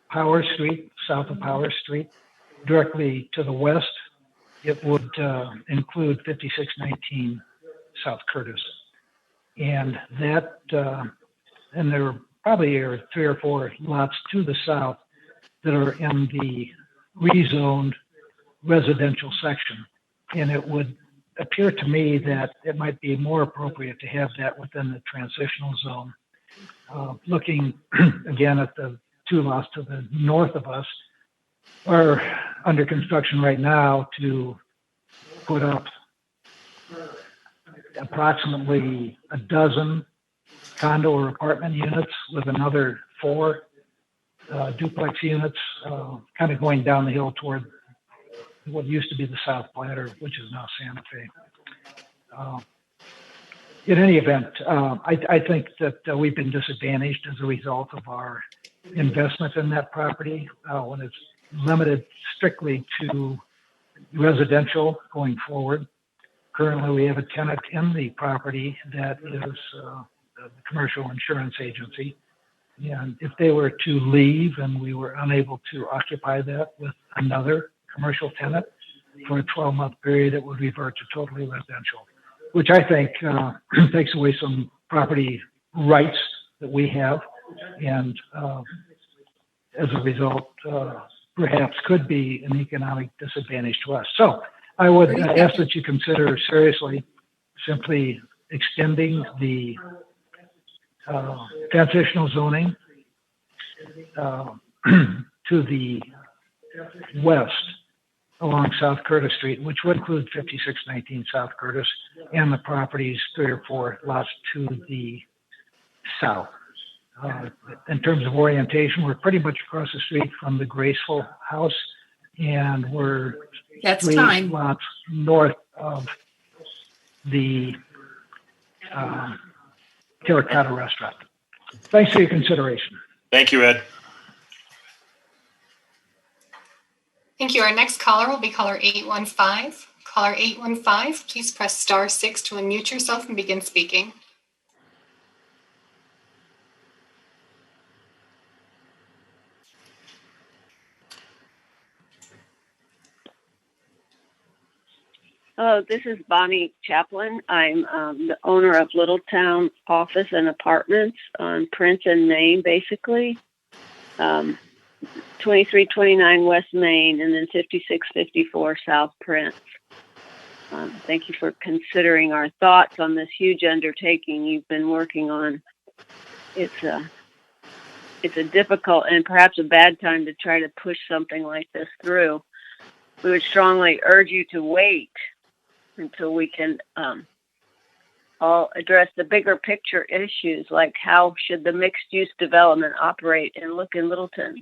Power Street, south of Power Street, directly to the west, it would include 5619 South Curtis. And that, and there probably are 3 or 4 lots to the south that are in the rezoned residential section. And it would appear to me that it might be more appropriate to have that within the transitional zone. Looking again at the 2 lots to the north of us, are under construction right now to put up approximately a dozen condo or apartment units with another 4 duplex units, kind of going down the hill toward what used to be the South Platter, which is now Santa Fe. In any event, I think that we've been disadvantaged as a result of our investment in that property when it's limited strictly to residential going forward. Currently, we have a tenant in the property that is the commercial insurance agency. And if they were to leave and we were unable to occupy that with another commercial tenant for a 12-month period, it would revert to totally residential, which I think takes away some property rights that we have. And as a result, perhaps could be an economic disadvantage to us. So I would ask that you consider seriously simply extending the transitional zoning to the west along South Curtis Street, which would include 5619 South Curtis and the properties 3 or 4 lots to the south. In terms of orientation, we're pretty much across the street from the Graceful House, and we're 3 lots north of the Terracotta Restaurant. Thanks for your consideration. Thank you, Ed. Thank you. Our next caller will be caller 815. Caller 815, please press *6 to unmute yourself and begin speaking. Hello, this is Bonnie Chaplin. I'm the owner of Littletown Office and Apartments on Prince and Main, basically. 2329 West Main and then 5654 South Prince. Thank you for considering our thoughts on this huge undertaking you've been working on. It's a difficult and perhaps a bad time to try to push something like this through. We would strongly urge you to wait until we can all address the bigger picture issues, like how should the mixed-use development operate and look in Littleton,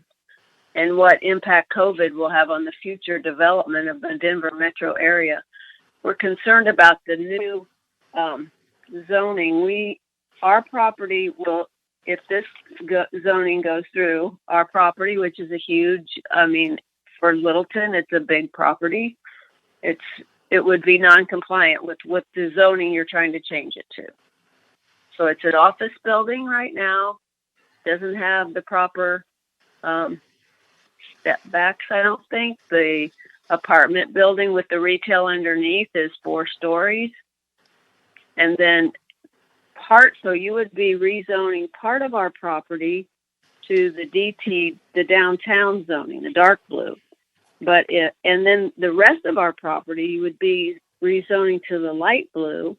and what impact COVID will have on the future development of the Denver metro area. We're concerned about the new zoning. Our property will if this zoning goes through, our property, which is a huge, I mean, for Littleton, it's a big property. It would be non-compliant with what the zoning you're trying to change it to. So it's an office building right now. Doesn't have the proper step backs, I don't think. The apartment building with the retail underneath is 4 stories. And then so you would be rezoning part of our property to the DT, the downtown zoning, the dark blue. And then the rest of our property you would be rezoning to the light blue,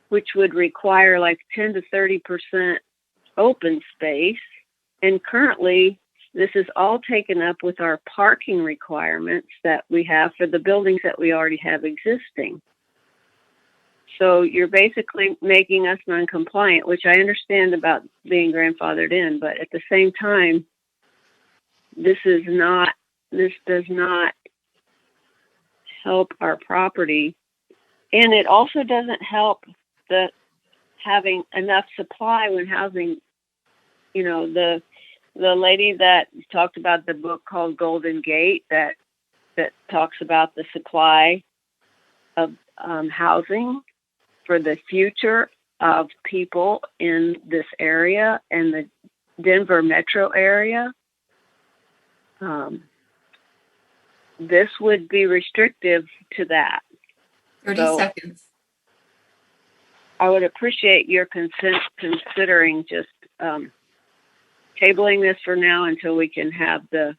which would require like 10 to 30% open space. And currently, this is all taken up with our parking requirements that we have for the buildings that we already have existing. So you're basically making us non-compliant, which I understand about being grandfathered in, but at the same time, this does not help our property. And it also doesn't help having enough supply when housing, the lady that talked about the book called Golden Gate that talks about the supply of housing for the future of people in this area and the Denver metro area. This would be restrictive to that. 30 seconds. I would appreciate your considering just tabling this for now until we can have the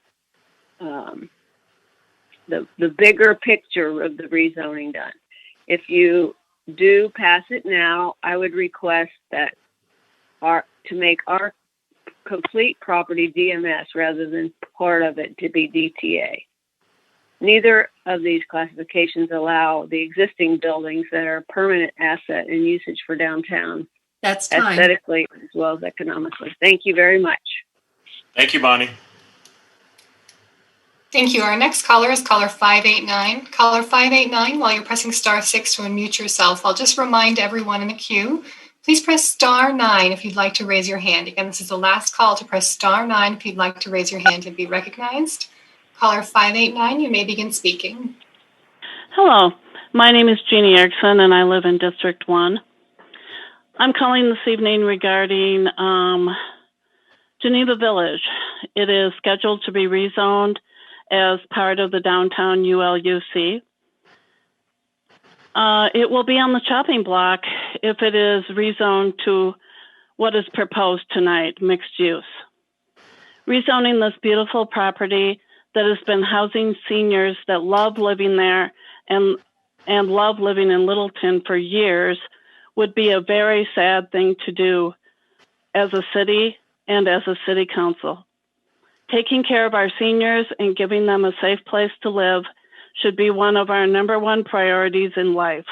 bigger picture of the rezoning done. If you do pass it now, I would request that to make our complete property DMS rather than part of it to be DTA. Neither of these classifications allow the existing buildings that are a permanent asset and usage for downtown. That's time. Aesthetically as well as economically. Thank you very much. Thank you, Bonnie. Thank you. Our next caller is caller 589. Caller 589, while you're pressing *6 to unmute yourself, I'll just remind everyone in the queue, please press *9 if you'd like to raise your hand. Again, this is the last call to press *9 if you'd like to raise your hand and be recognized. Caller 589, you may begin speaking. Hello, my name is Jeannie Erickson and I live in District 1. I'm calling this evening regarding Geneva Village. It is scheduled to be rezoned as part of the downtown ULUC. It will be on the chopping block if it is rezoned to what is proposed tonight, mixed use. Rezoning this beautiful property that has been housing seniors that love living there and love living in Littleton for years would be a very sad thing to do as a city and as a city council. Taking care of our seniors and giving them a safe place to live should be one of our #1 priorities in life.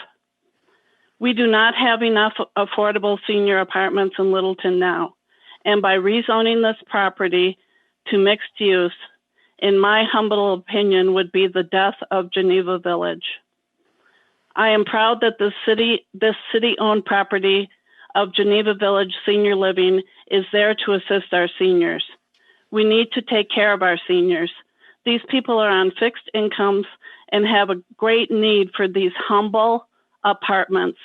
We do not have enough affordable senior apartments in Littleton now, and by rezoning this property to mixed use, in my humble opinion, would be the death of Geneva Village. I am proud that this city-owned property of Geneva Village Senior Living is there to assist our seniors. We need to take care of our seniors. These people are on fixed incomes and have a great need for these humble apartments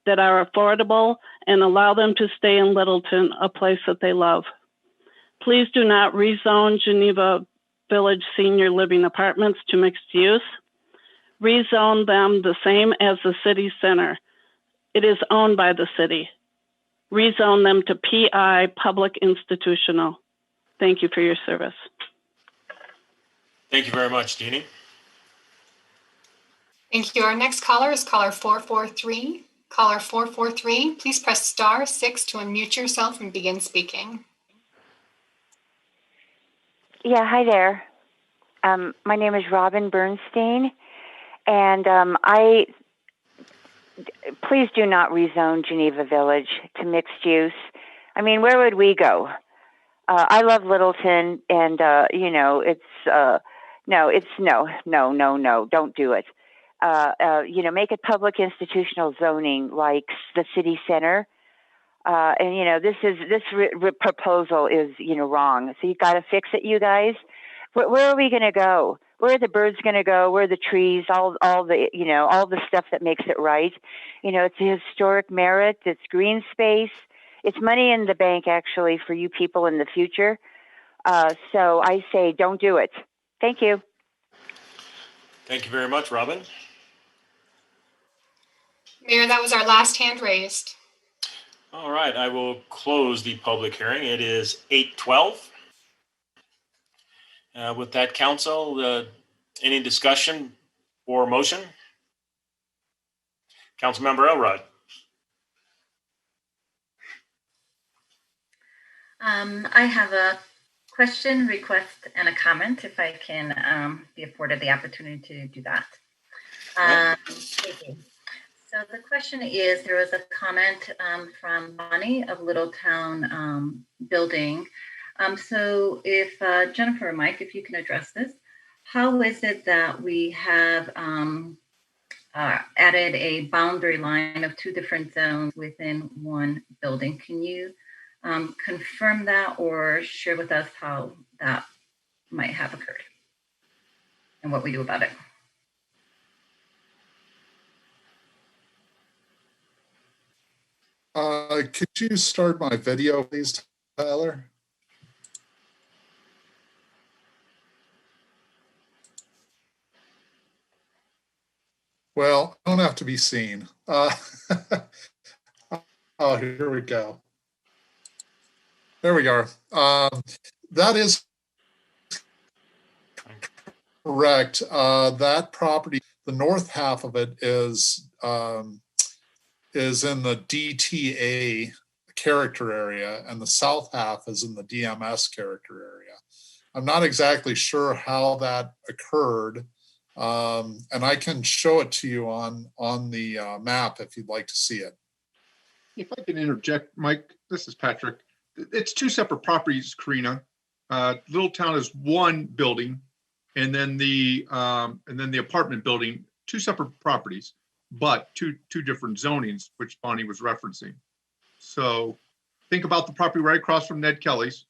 that are affordable and allow them to stay in Littleton, a place that they love. Please do not rezone Geneva Village Senior Living Apartments to mixed use. Rezone them the same as the city center. It is owned by the city. Rezone them to PI, public institutional. Thank you for your service. Thank you very much, Jeannie. Thank you. Our next caller is caller 443. Caller 443, please press *6 to unmute yourself and begin speaking. Yeah, hi there. My name is Robin Bernstein, and please do not rezone Geneva Village to mixed use. I mean, where would we go? I love Littleton, and no, don't do it. Make it public institutional zoning like the city center. And this proposal is wrong. So you got to fix it, you guys. Where are we going to go? Where are the birds going to go? Where are the trees? All the stuff that makes it right. It's a historic merit. It's green space. It's money in the bank, actually, for you people in the future. So I say, don't do it. Thank you. Thank you very much, Robin. Mayor, that was our last hand raised. All right, I will close the public hearing. It is 8:12. With that, council, any discussion or motion? Councilmember Elrod. I have a question, request, and a comment, if I can be afforded the opportunity to do that. Thank you. So the question is, there was a comment from Bonnie of Littletown Building. So if Jennifer or Mike, if you can address this, how is it that we have added a boundary line of two different zones within one building? Can you confirm that or share with us how that might have occurred and what we do about it? Could you start my video, please, Tyler? Well, I don't have to be seen. Oh, here we go. There we are. That is correct. That property, the north half of it is in the DTA character area, and the south half is in the DMS character area. I'm not exactly sure how that occurred, and I can show it to you on the map if you'd like to see it. If I can interject, Mike, this is Patrick. It's two separate properties, Karina. Littletown is one building, and then the apartment building, two separate properties, but two different zonings, which Bonnie was referencing. So think about the property right across from Ned Kelly's,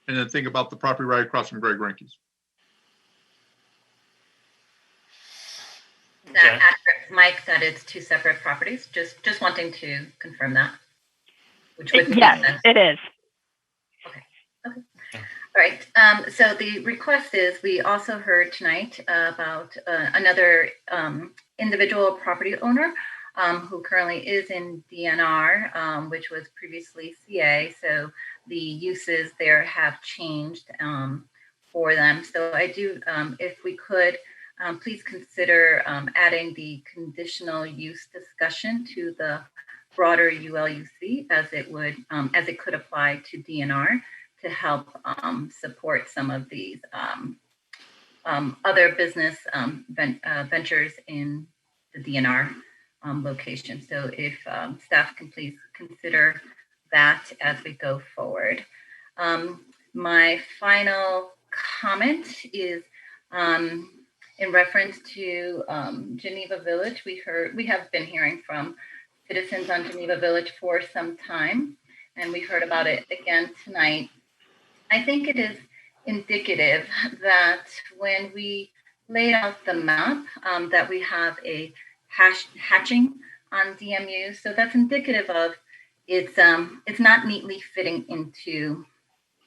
and then think about the property right across from Greg Ranke's. Is that accurate, Mike, that it's two separate properties? Just wanting to confirm that. Yes, it is. Okay. All right. So the request is, we also heard tonight about another individual property owner who currently is in DNR, which was previously CA. So the uses there have changed for them. So I do, if we could, please consider adding the conditional use discussion to the broader ULUC as it could apply to DNR to help support some of these other business ventures in the DNR location. So if staff can please consider that as we go forward. My final comment is in reference to Geneva Village. We have been hearing from citizens on Geneva Village for some time, and we heard about it again tonight. I think it is indicative that when we laid out the map, that we have a hatching on DMU. So that's indicative of it's not neatly fitting into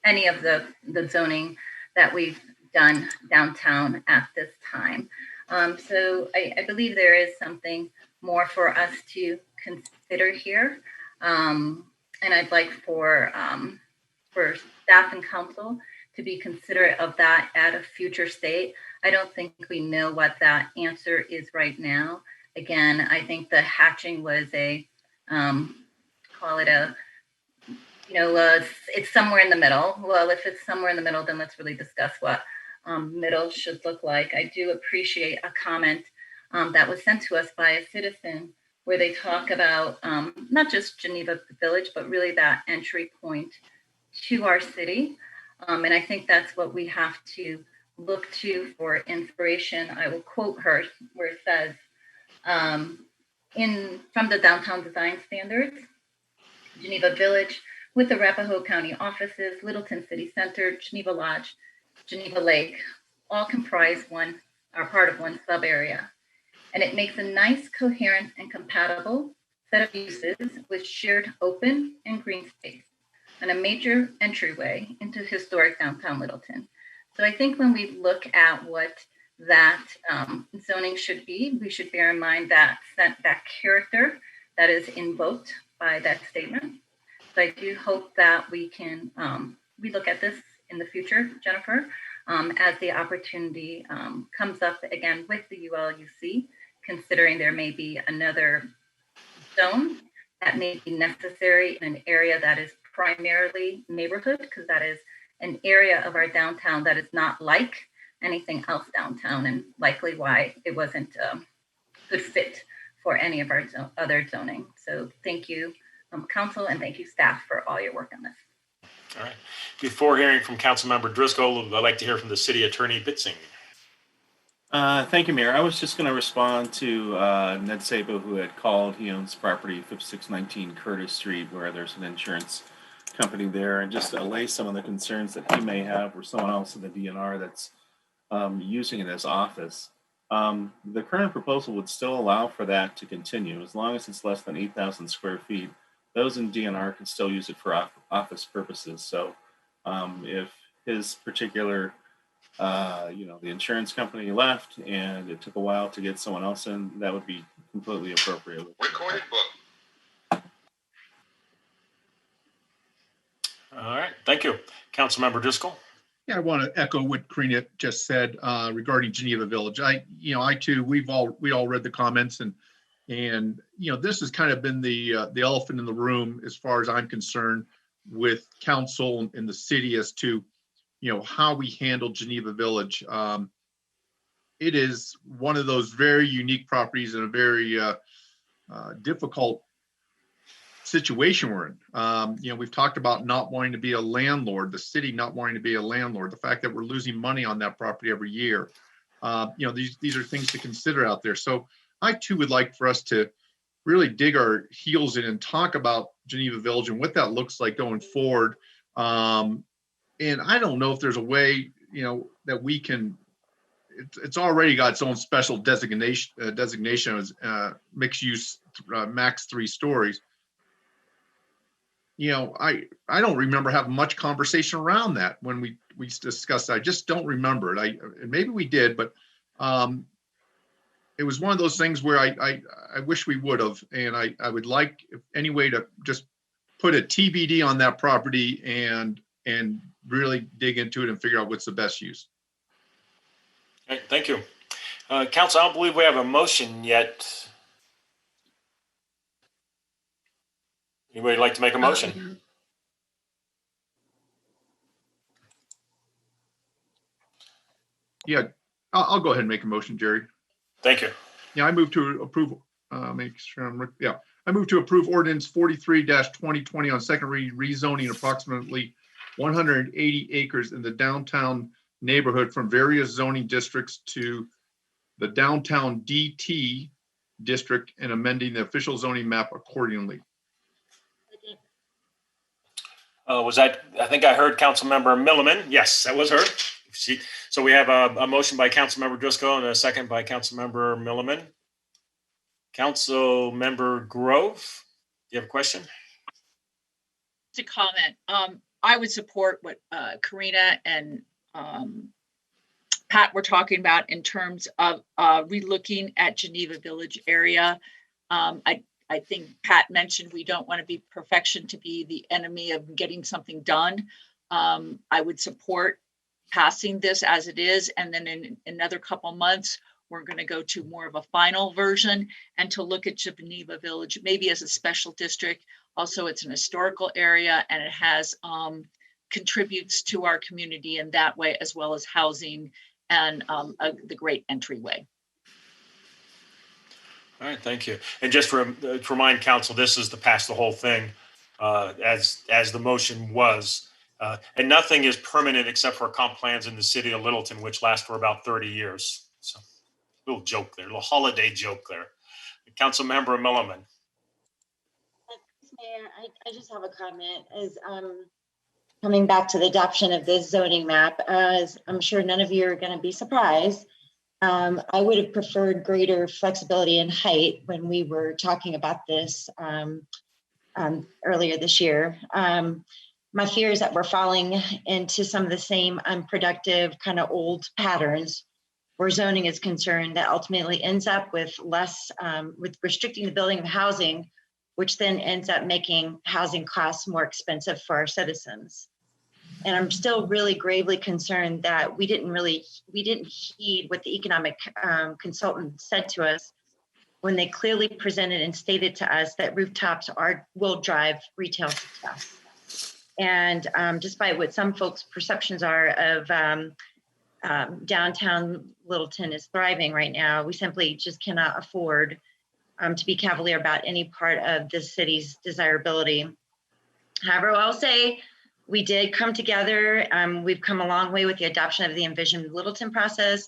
any of the zoning that we've done downtown at this time. So I believe there is something more for us to consider here. And I'd like for staff and council to be considerate of that at a future state. I don't think we know what that answer is right now. Again, I think the hatching was it's somewhere in the middle. Well, if it's somewhere in the middle, then let's really discuss what middle should look like. I do appreciate a comment that was sent to us by a citizen where they talk about not just Geneva Village, but really that entry point to our city. And I think that's what we have to look to for inspiration. I will quote her where it says, from the downtown design standards, Geneva Village with Arapahoe County offices, Littleton City Center, Geneva Lodge, Geneva Lake, all comprise are part of one sub area. And it makes a nice, coherent, and compatible set of uses with shared open and green space and a major entryway into historic downtown Littleton. So I think when we look at what that zoning should be, we should bear in mind that character that is invoked by that statement. So I do hope that we can we look at this in the future, Jennifer, as the opportunity comes up again with the ULUC, considering there may be another zone that may be necessary in an area that is primarily neighborhood, because that is an area of our downtown that is not like anything else downtown, and likely why it wasn't a good fit for any of our other zoning. So thank you, council, and thank you, staff, for all your work on this. All right. Before hearing from Councilmember Driscoll, I'd like to hear from the City Attorney Bitzing. Thank you, Mayor. I was just going to respond to Ned Sabo, who had called. He owns property 5619 Curtis Street, where there's an insurance company there, and just allay some of the concerns that he may have, or someone else in the DNR that's using it as office. The current proposal would still allow for that to continue as long as it's less than 8,000 square feet. Those in DNR can still use it for office purposes. So if his particular, the insurance company left and it took a while to get someone else in, that would be completely appropriate. Recorded book. All right, thank you. Councilmember Driscoll. Yeah, I want to echo what Karina just said regarding Geneva Village. I too, we all read the comments, and this has kind of been the elephant in the room as far as I'm concerned with council and the city as to how we handle Geneva Village. It is one of those very unique properties and a very difficult situation we're in. We've talked about not wanting to be a landlord, the city not wanting to be a landlord, the fact that we're losing money on that property every year. These are things to consider out there. So I too would like for us to really dig our heels in and talk about Geneva Village and what that looks like going forward. And I don't know if there's a way, that we can. It's already got its own special designation as mixed use, max 3 stories. I don't remember having much conversation around that when we discussed that. I just don't remember it. Maybe we did, but it was one of those things where I wish we would have, and I would like any way to just put a TBD on that property and really dig into it and figure out what's the best use. All right, thank you. Council, I don't believe we have a motion yet. Anybody like to make a motion? Yeah, I'll go ahead and make a motion, Jerry. Thank you. Yeah, I move to approve. Make sure I move to approve ordinance 43-2020 on second reading, rezoning approximately 180 acres in the downtown neighborhood from various zoning districts to the downtown DT district and amending the official zoning map accordingly. Was that? I think I heard Councilmember Milliman. Yes, that was her. So we have a motion by Councilmember Driscoll and a second by Councilmember Milliman. Councilmember Grove, do you have a question? To comment, I would support what Karina and Pat were talking about in terms of relooking at Geneva Village area. I think Pat mentioned we don't want to be perfection to be the enemy of getting something done. I would support passing this as it is, and then in another couple months, we're going to go to more of a final version and to look at Geneva Village, maybe as a special district. Also, it's an historical area and it has contributes to our community in that way, as well as housing and the great entryway. All right, thank you. And just to remind council, this is to pass the whole thing as the motion was. And nothing is permanent except for comp plans in the city of Littleton, which last for about 30 years. So little joke there, little holiday joke there. Councilmember Milliman. Mayor. I just have a comment. As coming back to the adoption of this zoning map, as I'm sure none of you are going to be surprised, I would have preferred greater flexibility in height when we were talking about this earlier this year. My fear is that we're falling into some of the same unproductive kind of old patterns where zoning is concerned that ultimately ends up with less, with restricting the building of housing, which then ends up making housing costs more expensive for our citizens. And I'm still really gravely concerned that we didn't heed what the economic consultant said to us when they clearly presented and stated to us that rooftops will drive retail success. And despite what some folks' perceptions are of downtown Littleton is thriving right now, we simply just cannot afford to be cavalier about any part of the city's desirability. However, I'll say we did come together. We've come a long way with the adoption of the Envision Littleton process,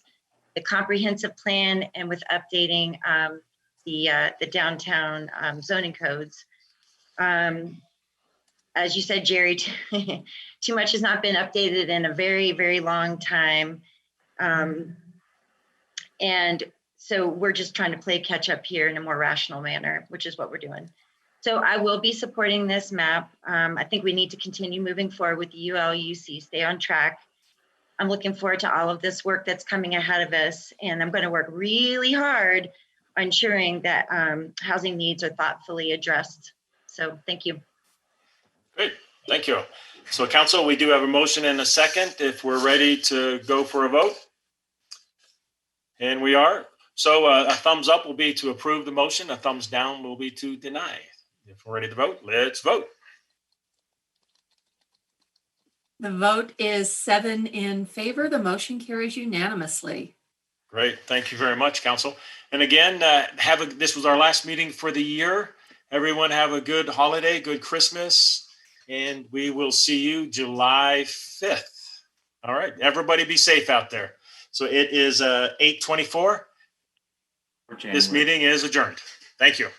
the comprehensive plan, and with updating the downtown zoning codes. As you said, Jerry, too much has not been updated in a very, very long time. And so we're just trying to play catch up here in a more rational manner, which is what we're doing. So I will be supporting this map. I think we need to continue moving forward with the ULUC, stay on track. I'm looking forward to all of this work that's coming ahead of us. And I'm going to work really hard on ensuring that housing needs are thoughtfully addressed. So thank you. Great, thank you. So council, we do have a motion and a second if we're ready to go for a vote. And we are. So a thumbs up will be to approve the motion. A thumbs down will be to deny. If we're ready to vote, let's vote. The vote is 7 in favor. The motion carries unanimously. Great. Thank you very much, council. And again, this was our last meeting for the year. Everyone have a good holiday, good Christmas, and we will see you July 5th. All right. Everybody be safe out there. So it is 8:24. This meeting is adjourned. Thank you.